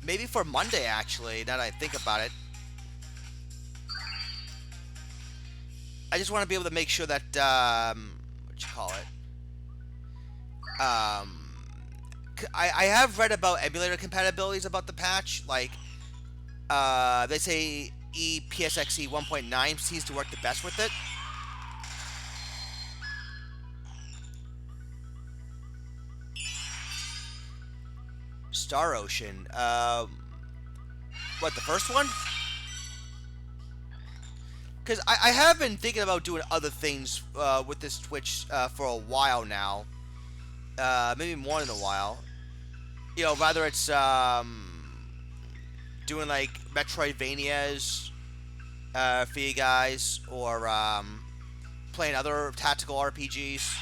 [SPEAKER 1] maybe for Monday actually. Now that I think about it, I just want to be able to make sure that what you call it. I have read about emulator compatibilities about the patch. Like, they say EPSXE 1.9 seems to work the best with it. Star Ocean. What, the first one? Because I have been thinking about doing other things with this Twitch for a while now. Maybe more than a while. Whether it's doing like Metroidvanias for you guys, or playing other tactical RPGs.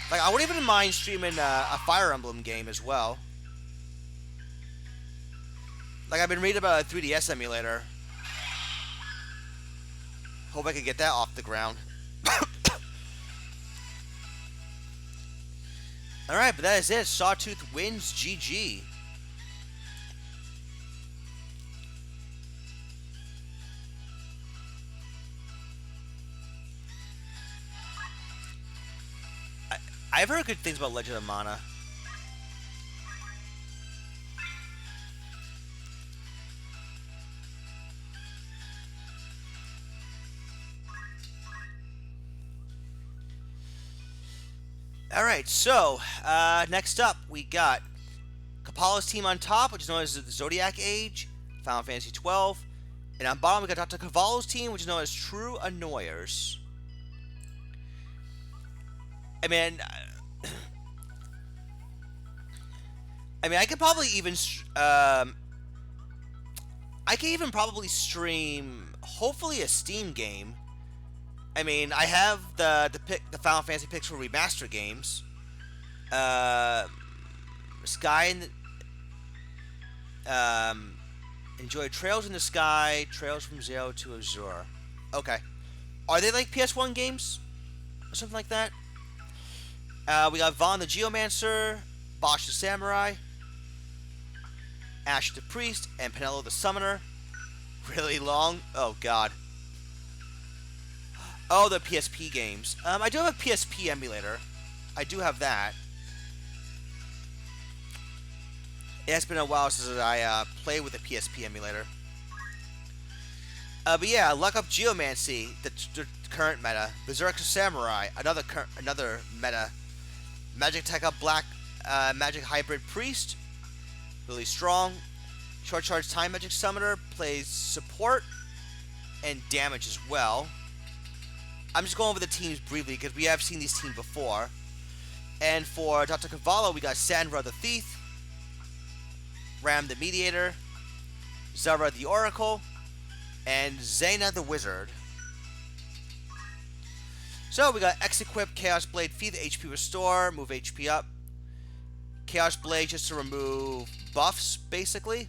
[SPEAKER 1] Like, I wouldn't even mind streaming a Fire Emblem game as well. Like, I've been reading about a 3DS emulator. Hope I can get that off the ground. Alright, but that is it. Sawtooth wins. GG. I've heard good things about Legend of Mana. Alright, so, next up, we got Kapala's team on top, which is known as the Zodiac Age, Final Fantasy 12. And on bottom, we got Dr. Cavallo's team, which is known as True Annoyers. I mean, I could probably even, I could even probably stream, hopefully, a Steam game. I mean, I have the Final Fantasy picks for remaster games. Sky and enjoy Trails in the Sky, Trails from Zero to Azure. Okay, are they like PS1 games or something like that? We got Vaughn the Geomancer, Bosch the Samurai, Ash the Priest, and Penelo the Summoner. Really long. Oh God. Oh, the PSP games. I do have a PSP emulator. I do have that. It has been a while since I played with a PSP emulator. But yeah, Luck Up Geomancy, the current meta. Berserker Samurai, another meta. Magic Tech Up Black Magic Hybrid Priest, really strong. Short Charge Time Magic Summoner plays support and damage as well. I'm just going over the teams briefly because we have seen these teams before. And for Dr. Cavallo, we got Sandra the Thief, Ram the Mediator, Zara the Oracle, and Zayna the Wizard. So we got X-Equip, Chaos Blade, Feed the HP Restore, move HP up. Chaos Blade just to remove buffs, basically.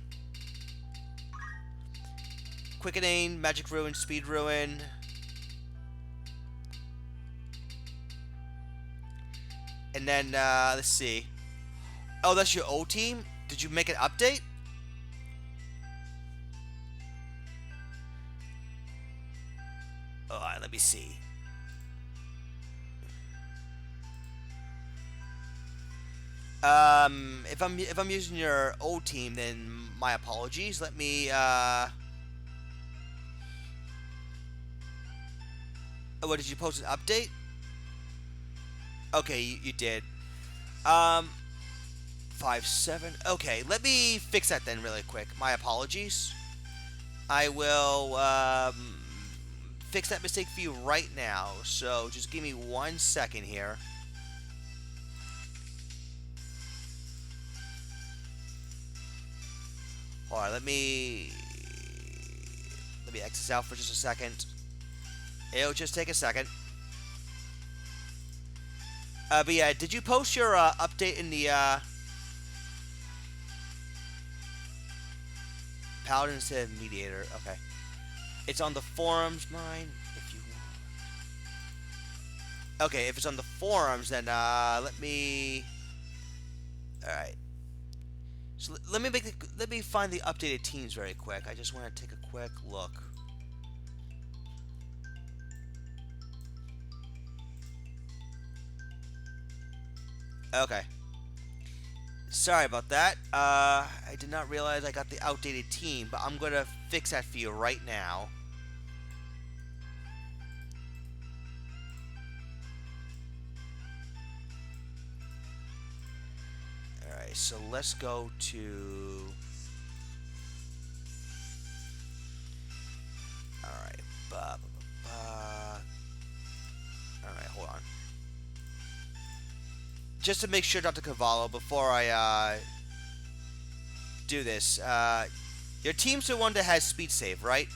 [SPEAKER 1] Quickening, Magic Ruin, Speed Ruin. And then, let's see. Oh, that's your old team? Did you make an update? Alright, let me see. If I'm using your old team, then my apologies. Let me, what, did you post an update? Okay, you did. 5-7. Okay, let me fix that then really quick. My apologies. I will fix that mistake for you right now. So just give me 1 second here. Alright, let me me exit out for just a second. It'll just take a second. But yeah, did you post your update in the Paladin instead of Mediator? Okay. It's on the forums, mine, if you want. Okay, if it's on the forums, then let me... Alright. So let me find the updated teams very quick. I just want to take a quick look. Okay. Sorry about that. I did not realize I got the outdated team, but I'm gonna fix that for you right now. Alright, so let's go to... Alright, Alright, hold on. Just to make sure, Dr. Cavallo, before I do this, your team's the one that has speed save, right?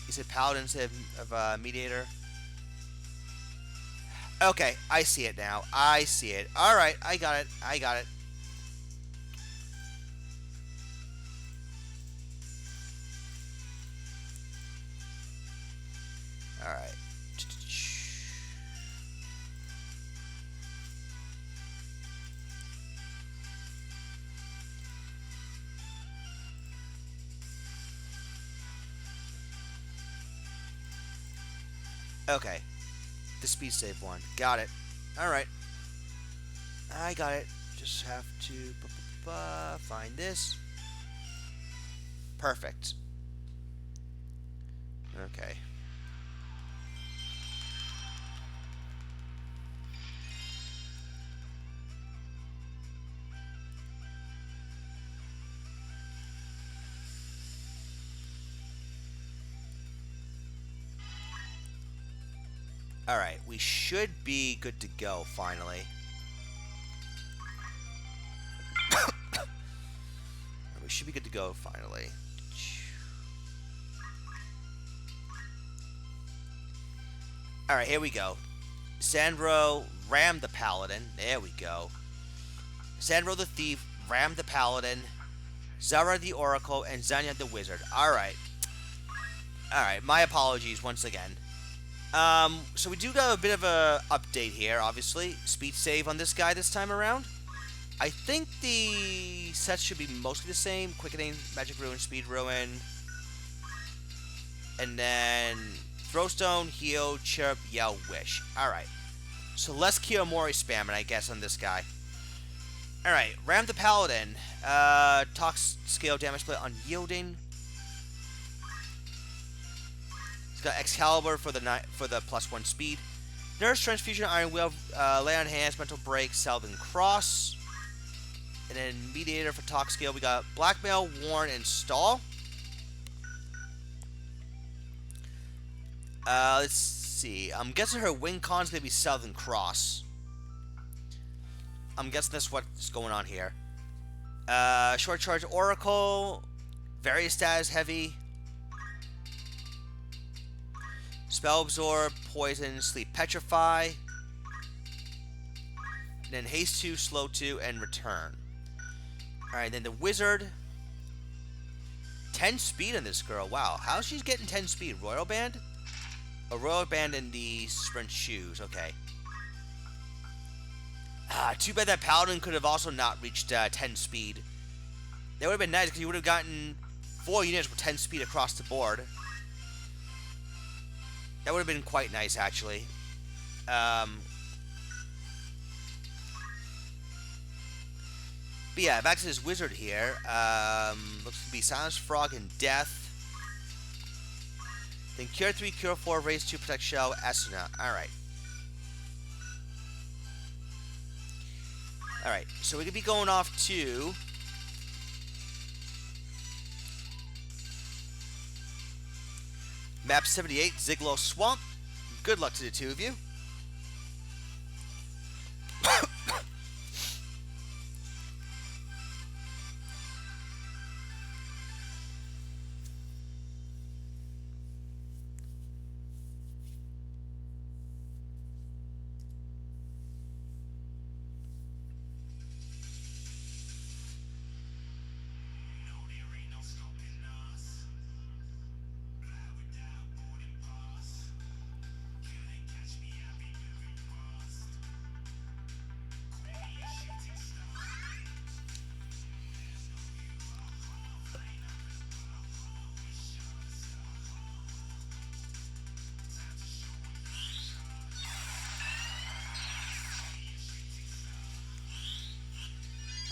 [SPEAKER 1] You said Paladin instead of Mediator? Okay, I see it now. I see it. Alright, I got it. I got it. Alright. Okay. The speed save one. Got it. Alright. I got it. Just have to find this. Perfect. Okay. Alright, we should be good to go, finally. We should be good to go, finally. Alright, here we go. Sandro, Ram the Paladin. There we go. Sandro the Thief, Ram the Paladin, Zara the Oracle, and Zanya the Wizard. Alright. Alright, my apologies once again. So we do got a bit of a update here, obviously. Speed save on this guy this time around. I think the sets should be mostly the same. Quickening, Magic Ruin, Speed Ruin. And then Throwstone, Heal, Chirp, Yell, Wish. Alright. So less Kiyomori spamming, I guess, on this guy. Alright, Ram the Paladin. Talk scale damage split on Yielding. He's got Excalibur for the +1 speed. Nurse, Transfusion, Iron Will, Lay on Hands, Mental Break, Salve, and Cross. And then Mediator for Talk Scale, we got Blackmail, Warn, and Stall. Let's see. I'm guessing her win con's gonna be Salve and Cross. I'm guessing that's what's going on here. Short Charge Oracle, very status heavy. Spell Absorb, Poison, Sleep Petrify. And then Haste 2, Slow 2, and Return. Alright, then the Wizard. 10 speed on this girl. Wow, how's she getting 10 speed? Royal Band? A Royal Band and the Sprint Shoes. Okay. Too bad that Paladin could have also not reached 10 speed. That would have been nice because you would have gotten 4 units with 10 speed across the board. That would have been quite nice, actually. But yeah, back to this Wizard here. Looks to be Silence, Frog, and Death. Then Cure 3, Cure 4, Raise 2, Protect Shell, Asuna. Alright. Alright, so we could be going off to... Map 78, Ziglo Swamp. Good luck to the two of you.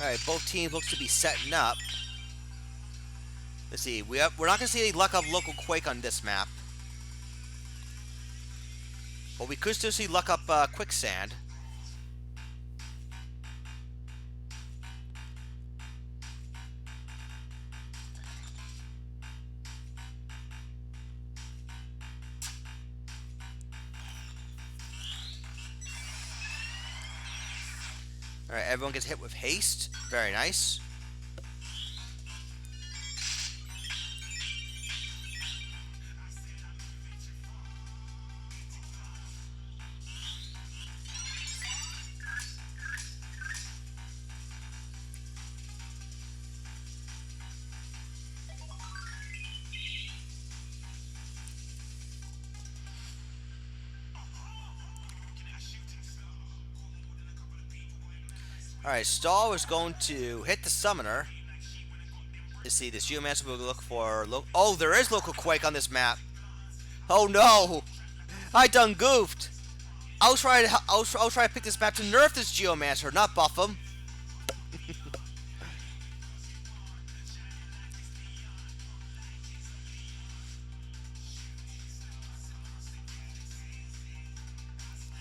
[SPEAKER 1] Alright, both teams look to be setting up. Let's see. We're not going to see any luck up local Quake on this map. But we could still see luck up Quicksand. Alright, everyone gets hit with haste. Very nice. Alright, Stall is going to hit the summoner. Let's see, this Geomancer will look for... Oh, there is local Quake on this map. Oh no! I done goofed! I'll try to pick this map to nerf this Geomancer, not buff him.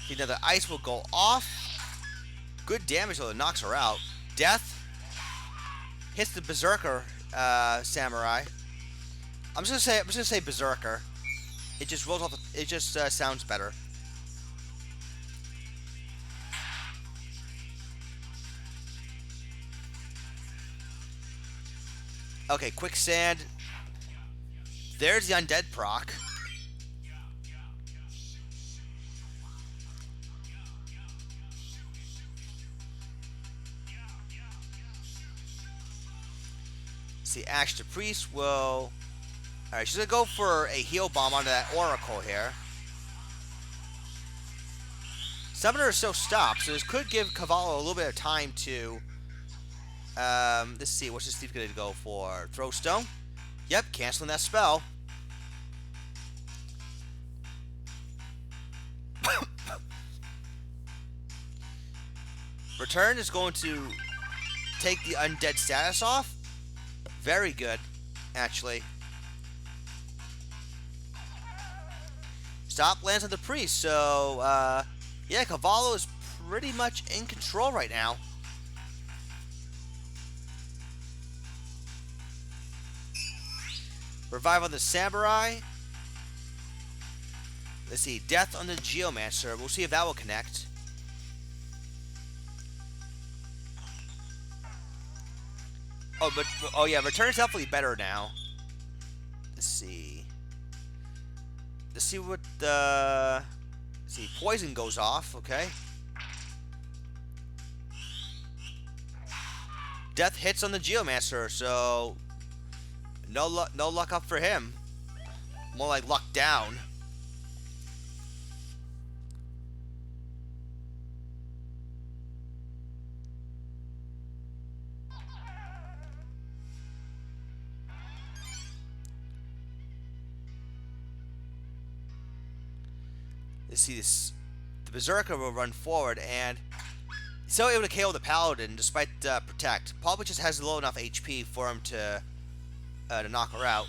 [SPEAKER 1] See, now the ice will go off. Good damage though, it knocks her out. Death hits the Berserker Samurai. I'm just gonna say Berserker. It just rolls off. It just sounds better. Okay, Quicksand. There's the Undead proc. See, Ash the Priest will... Alright, she's gonna go for a heal bomb onto that Oracle here. Summoner is still stopped, so this could give Cavallo a little bit of time to... let's see, what's this thief gonna go for? Throw Stone? Yep, canceling that spell. Return is going to take the undead status off. Very good, actually. Stop lands on the priest, so yeah, Cavallo is pretty much in control right now. Revive on the Samurai. Let's see, Death on the Geomancer. We'll see if that will connect. Oh yeah, Return is definitely better now. Let's see. Let's see what the... Let's see, Poison goes off, okay. Death hits on the Geomancer, so... No luck up for him. More like luck down. Let's see this. The Berserker will run forward and still able to KO the Paladin despite Protect. Probably just has low enough HP for him to knock her out.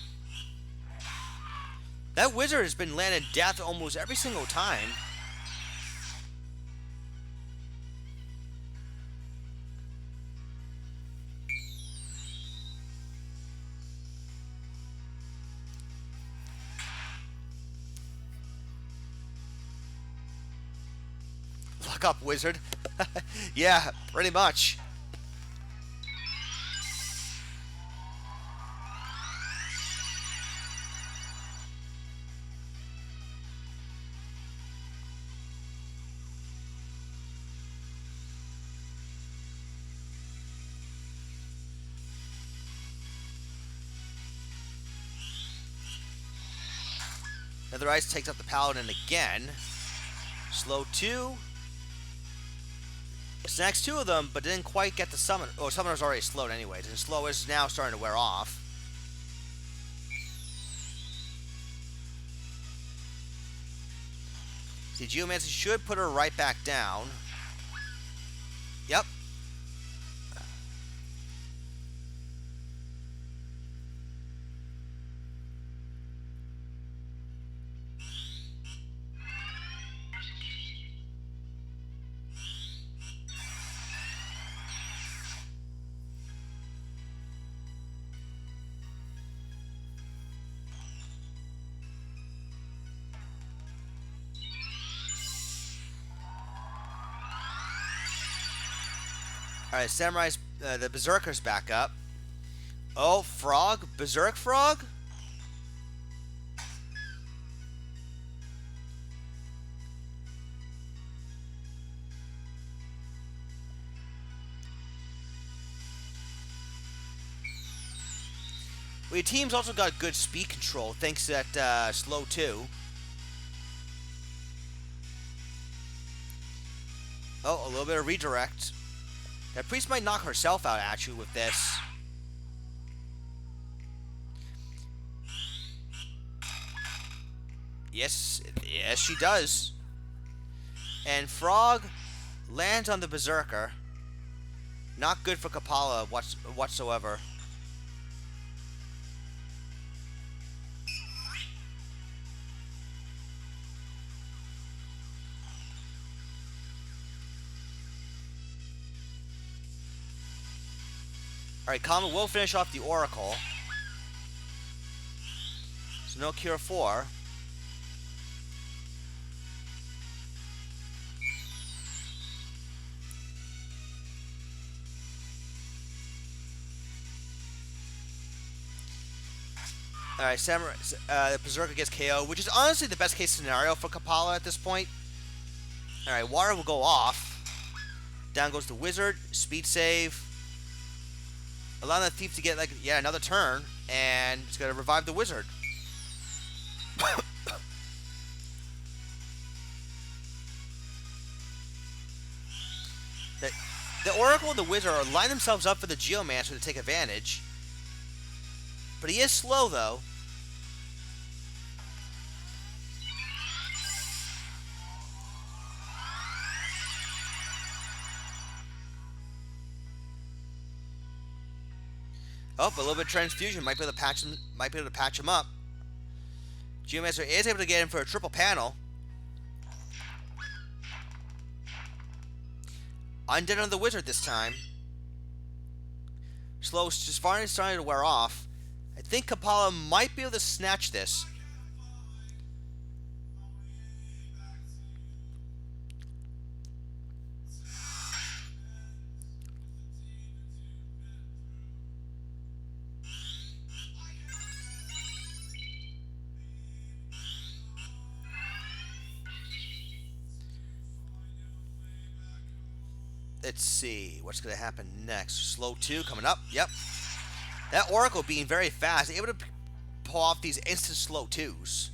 [SPEAKER 1] That Wizard has been landing death almost every single time. Lock up, Wizard. Yeah, pretty much. Another Ice takes up the Paladin again. Slow 2. Snacks 2 of them, but didn't quite get the Summoner. Oh, Summoner's already slowed anyways. And Slow is now starting to wear off. See, Geomancy should put her right back down. Yep. Alright, Samurai's... the Berserker's back up. Oh, Frog? Berserk Frog? Well, your team's also got good speed control, thanks to that slow 2. Oh, a little bit of redirect. That priest might knock herself out, actually, with this. Yes, yes, she does. And Frog lands on the Berserker. Not good for Kapala whatsoever. Alright, Kama will finish off the Oracle. So no Cure 4. Alright, Samurai, the Berserker gets KO, which is honestly the best case scenario for Kapala at this point. Alright, Water will go off. Down goes the Wizard, speed save. Allowing the Thief to get, like, yeah, another turn, and it's going to revive the Wizard. the Oracle and the Wizard line themselves up for the Geomancer to take advantage. But he is slow, though. Oh, a little bit of transfusion might be able to patch him. Might be able to patch him up. Geomancer is able to get him for a triple panel. Undead on the Wizard this time. Slow just finally starting to wear off. I think Kapala might be able to snatch this. Let's see what's going to happen next. Slow 2 coming up. Yep. That Oracle being very fast, able to pull off these instant slow 2s.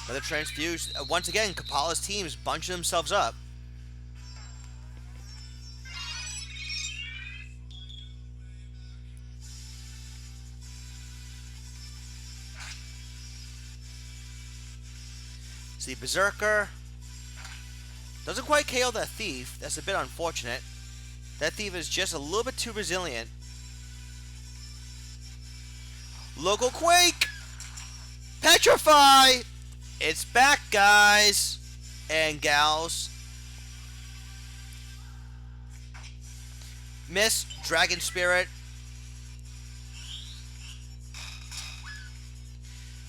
[SPEAKER 1] Another transfuse. Once again, Kapala's team is bunching themselves up. See, Berserker doesn't quite KO that Thief. That's a bit unfortunate. That Thief is just a little bit too resilient. Local Quake! Petrify! It's back, guys and gals. Miss Dragon Spirit.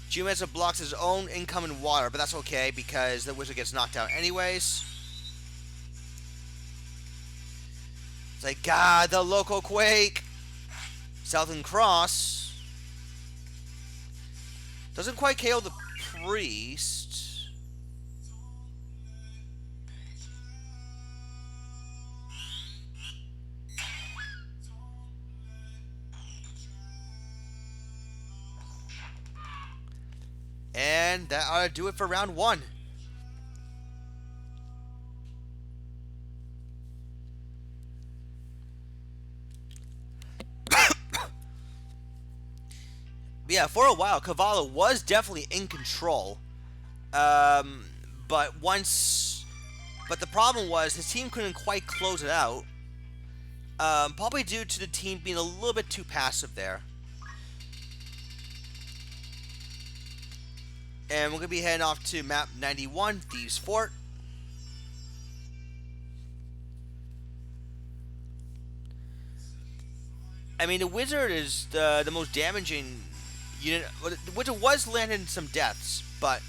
[SPEAKER 1] Geomancer blocks his own incoming water, but that's okay because the Wizard gets knocked out anyways. It's like, God, the local Quake. Southern Cross. Doesn't quite KO the Priest. And that ought to do it for round 1. Yeah, for a while, Cavallo was definitely in control. But the problem was his team couldn't quite close it out. Probably due to the team being a little bit too passive there. And we're going to be heading off to map 91, Thieves Fort. I mean, the Wizard is the most damaging You know, which was landing some deaths, but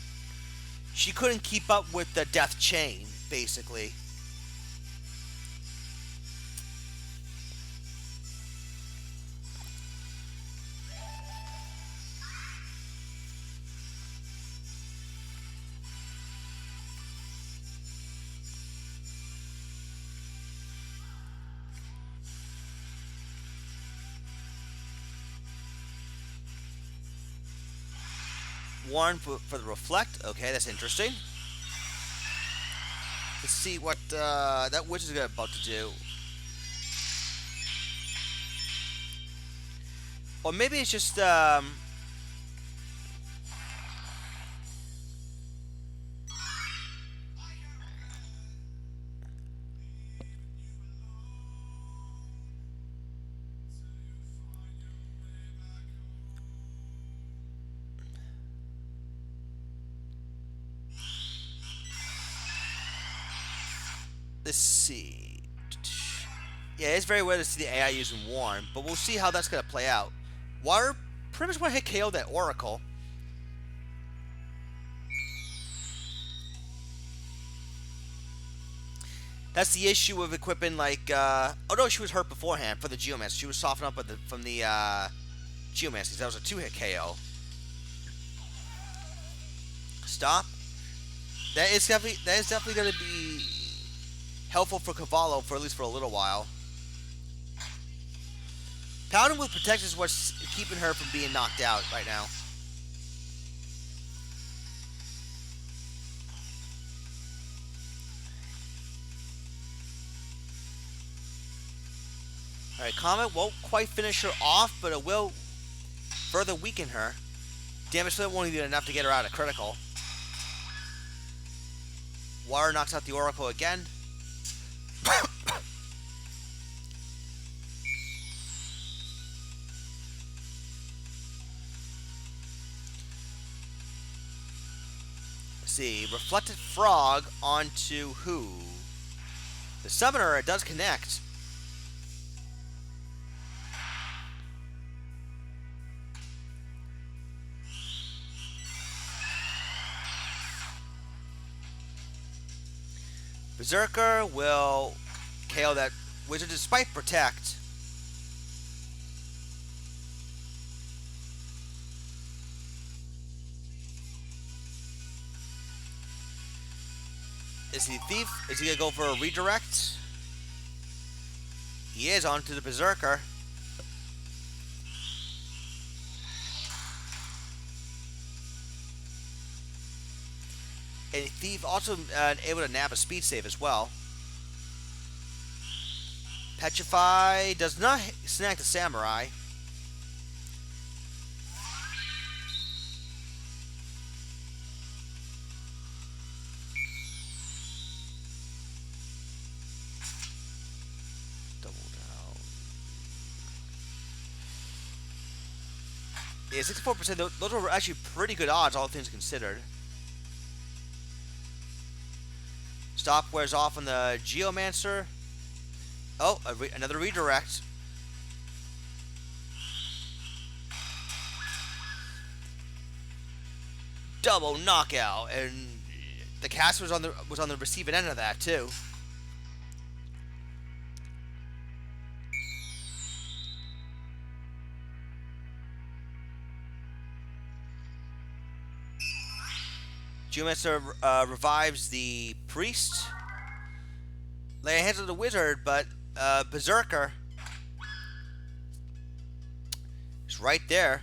[SPEAKER 1] she couldn't keep up with the death chain, basically. Warren for the reflect. Okay, that's interesting. Let's see what that witch is about to do. Or maybe it's just let's see. Yeah, it's very weird to see the AI using Warren, but we'll see how that's gonna play out. Water pretty much want to hit KO that Oracle. That's the issue of equipping like. Oh no, she was hurt beforehand for the Geomancer. She was softened up from the Geomancer. That was a 2-hit KO. Stop. That is definitely going to be helpful for Cavallo for at least for a little while. Paladin with Protect is what's keeping her from being knocked out right now. Alright, Comet won't quite finish her off, but it will further weaken her. Damage split won't even be enough to get her out of critical. Water knocks out the Oracle again. Let's see. Reflected Frog onto who? The Summoner, it does connect. Berserker will KO that wizard despite Protect. Is he Thief? Is he going to go for a redirect? He is onto the Berserker. And Thief also able to nab a speed save as well. Petrify does not snag the Samurai. Double down. Yeah, 64%. Those are actually pretty good odds, all things considered. Stop wears off on the Geomancer. Oh, another redirect. Double knockout, and the cast was on the receiving end of that too. Geomancer revives the priest. Lay hands on the wizard, but Berserker is right there.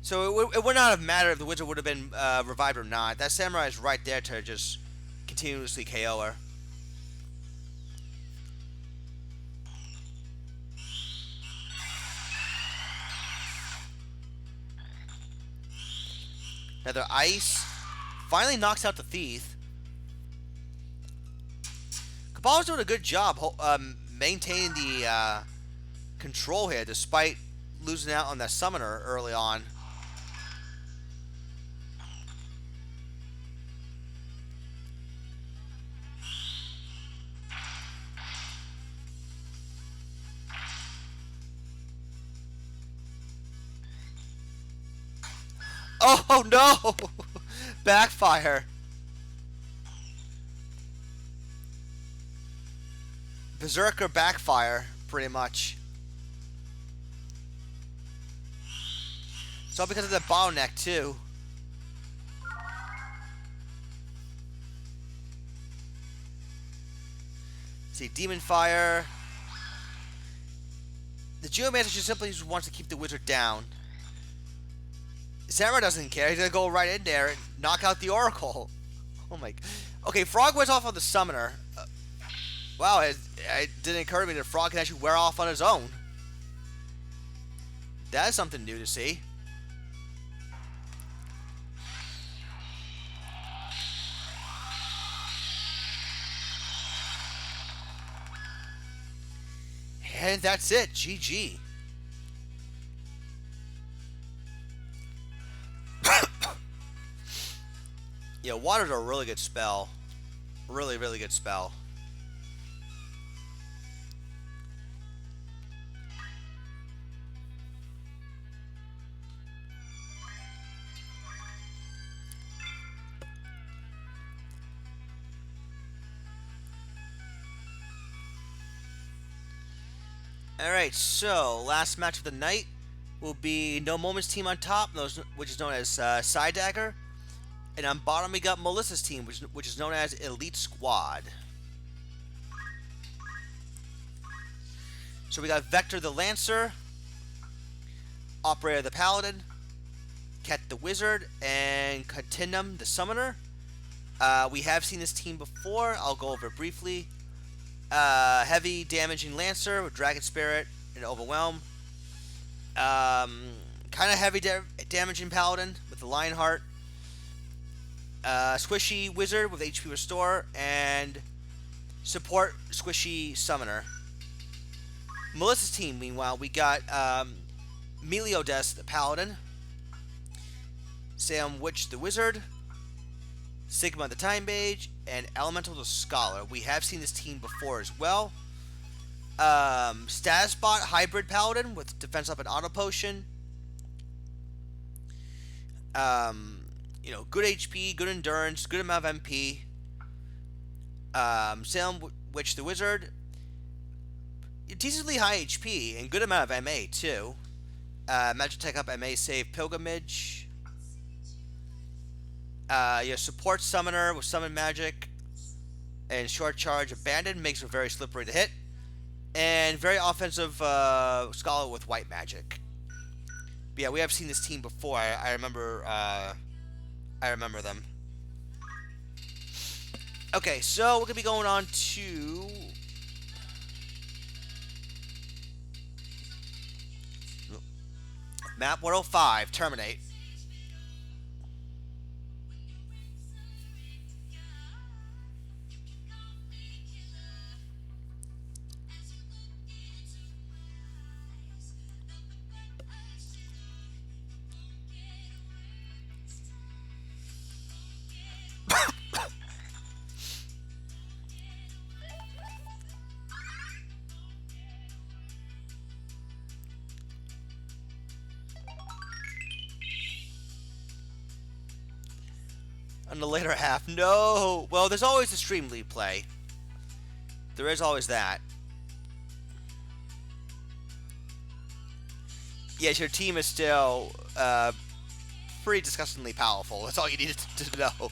[SPEAKER 1] So it would not have mattered if the wizard would have been revived or not. That samurai is right there to just continuously KO her. Another ice. Finally knocks out the thief. Caballo's doing a good job maintaining the control here despite losing out on that summoner early on. Oh no! Backfire. Berserker backfire, pretty much. It's all because of the bottleneck, too. See, Demon Fire. The Geomancer just simply wants to keep the wizard down. Samurai doesn't care. He's gonna go right in there and knock out the Oracle. Oh my. Okay, Frog wears off on the Summoner. Wow, it didn't occur to me that Frog can actually wear off on his own. That is something new to see. And that's it. GG. Yeah, water's a really good spell. Really, really good spell. Alright, so last match of the night will be No Moments team on top, which is known as Side Dagger. And on bottom we got Melissa's team, which is known as Elite Squad. So we got Vector the Lancer, Operator the Paladin, Ket the Wizard, and Katinum the Summoner. We have seen this team before. I'll go over it briefly. Heavy damaging Lancer with Dragon Spirit and Overwhelm. Kind of heavy damaging Paladin with the Lionheart. Squishy Wizard with HP Restore, and support Squishy Summoner. Melissa's team, meanwhile, we got Meliodas the Paladin, Sam Witch the Wizard, Sigma the Time Mage, and Elemental the Scholar. We have seen this team before as well. Status Bot Hybrid Paladin with Defense Up and Auto Potion. You know, good HP, good endurance, good amount of MP. Salem Witch the Wizard, decently high HP and good amount of MA too. Magic Tech Up MA Save Pilgrimage. Your support Summoner with Summon Magic and Short Charge Abandon makes her very slippery to hit. And very offensive Scholar with White Magic. But yeah, we have seen this team before. I remember them. Okay, so we're going to be going on to Map 105, Terminate. On the later half. No! Well, there's always the stream lead play. There is always that. Yes, your team is still pretty disgustingly powerful. That's all you needed to know.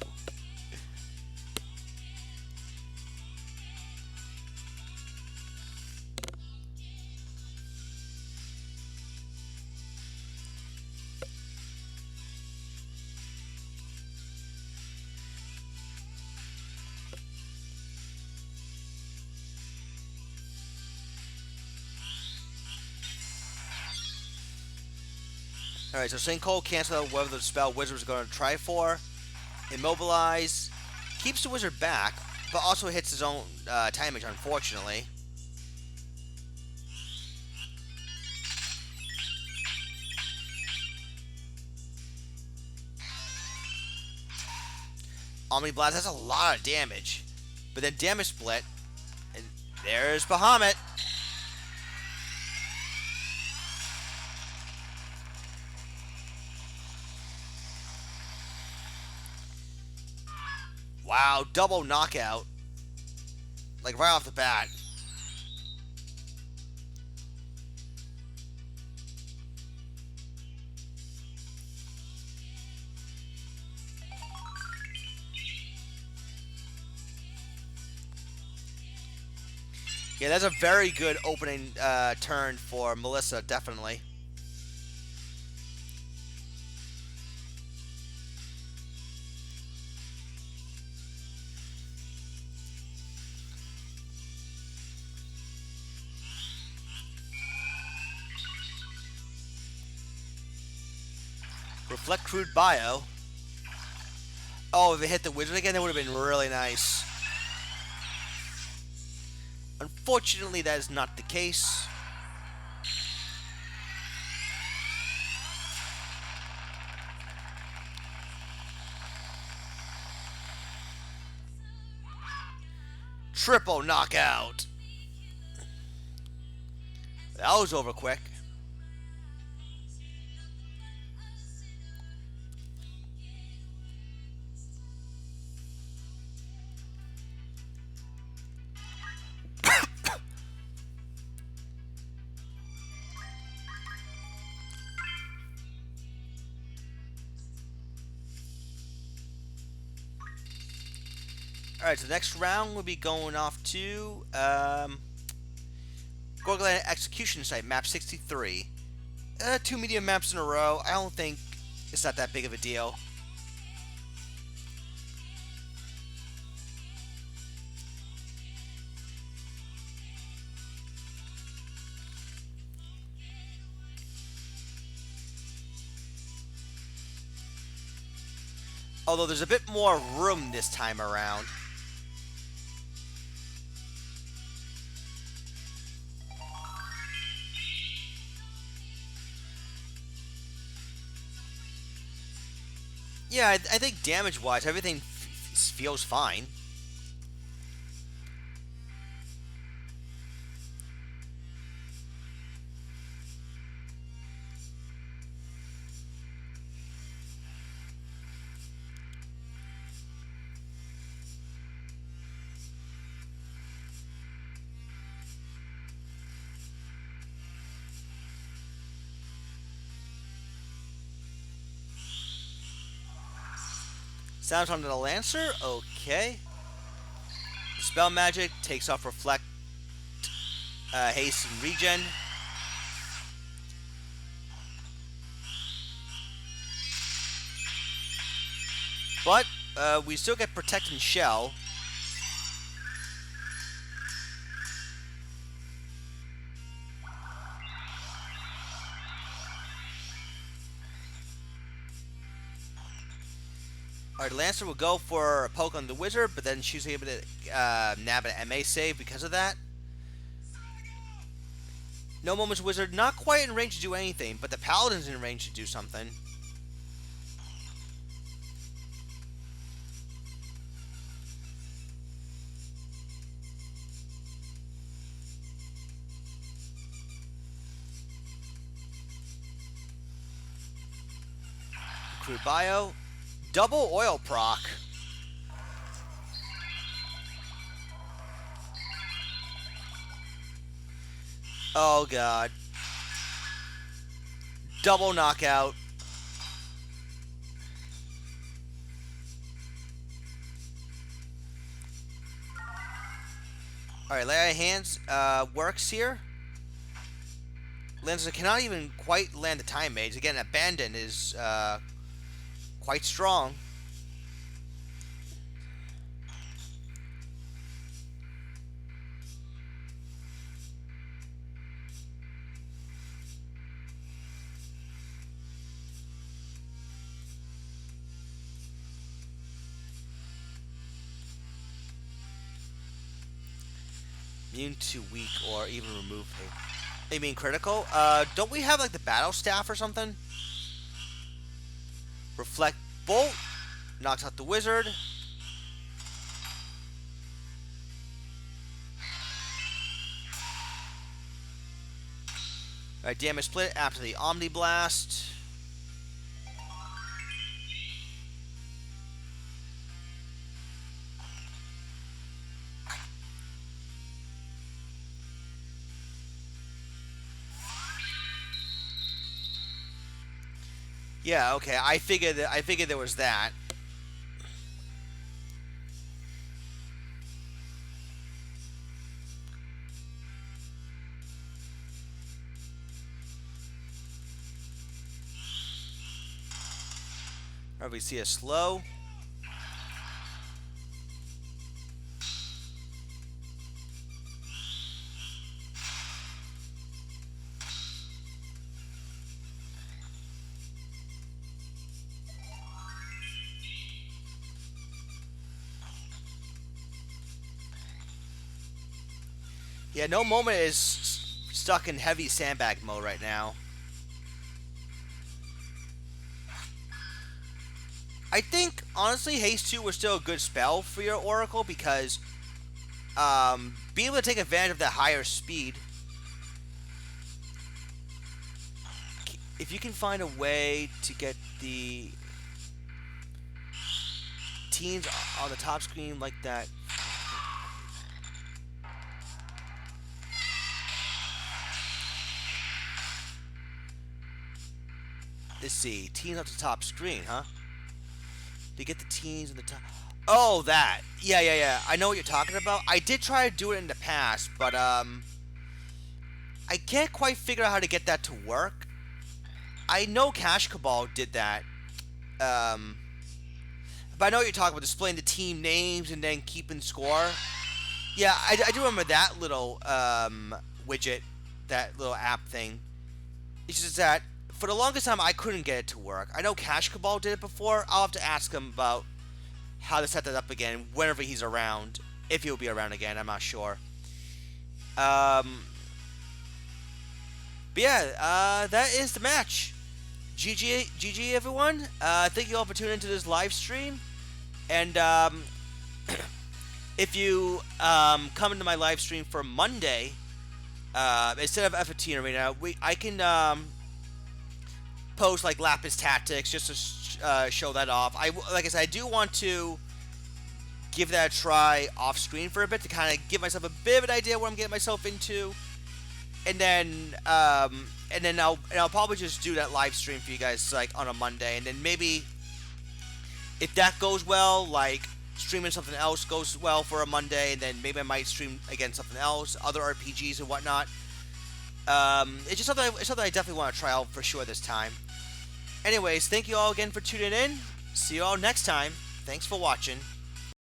[SPEAKER 1] Alright, so Sinkhole, cancel whatever the spell Wizard is going to try for. Immobilize. Keeps the Wizard back, but also hits his own damage, unfortunately. Omni Blast, that's a lot of damage. But then damage split. And there's Bahamut. Wow, double knockout. Like right off the bat. Yeah, that's a very good opening turn for Melissa, definitely. Reflect Crude Bio. Oh, if it hit the wizard again, that would have been really nice. Unfortunately, that is not the case. Triple knockout. That was over quick. Alright, so the next round will be going off to Gorgoland Execution Site, map 63. Two medium maps in a row. I don't think it's not that big of a deal. Although there's a bit more room this time around. Yeah, I think damage-wise, everything feels fine. Sounds on the Lancer, okay. Spell Magic takes off Reflect, Haste, and Regen. But we still get Protect and Shell. Alright, Lancer will go for a poke on the Wizard, but then she's able to nab an MA save because of that. No Moment's Wizard not quite in range to do anything, but the Paladin's in range to do something. Crude Bio. Double Oil Proc. Oh god. Double knockout. Alright, Lay of Hands works here. Lancer cannot even quite land the Time Mage. Again, Abandon is quite strong. Immune to weak or even remove hate. You mean critical? Don't we have like the battle staff or something? Reflect Bolt knocks out the wizard. Alright, damage split after the Omni Blast. Yeah, okay. I figured there was that. Or we see a slow. Yeah, no moment is stuck in heavy sandbag mode right now. I think honestly, Haste 2 was still a good spell for your Oracle because being able to take advantage of that higher speed. If you can find a way to get the teens on the top screen like that. Let's see, teens up the top screen, huh? To get the teens on the top. Oh, that. Yeah, yeah, yeah. I know what you're talking about. I did try to do it in the past, but I can't quite figure out how to get that to work. I know Cash Cabal did that. Um, but I know what you're talking about, displaying the team names and then keeping score. Yeah, I do remember that little widget, that little app thing. It's just that for the longest time I couldn't get it to work. I know Cash Cabal did it before. I'll have to ask him about how to set that up again whenever he's around. If he'll be around again, I'm not sure. Um, but yeah, that is the match. GG everyone. Thank you all for tuning into this live stream. And if you come into my live stream for Monday, instead of FFT Arena, I can post like Lapis Tactics just to show that off. Like I said, I do want to give that a try off screen for a bit to kind of give myself a bit of an idea what I'm getting myself into, and then I'll probably just do that live stream for you guys like on a Monday, and then maybe if that goes well, like streaming something else goes well for a Monday, and then maybe I might stream again something else, other RPGs and whatnot. It's just something I definitely want to try out for sure this time. Anyways, thank you all again for tuning in. See you all next time. Thanks for watching.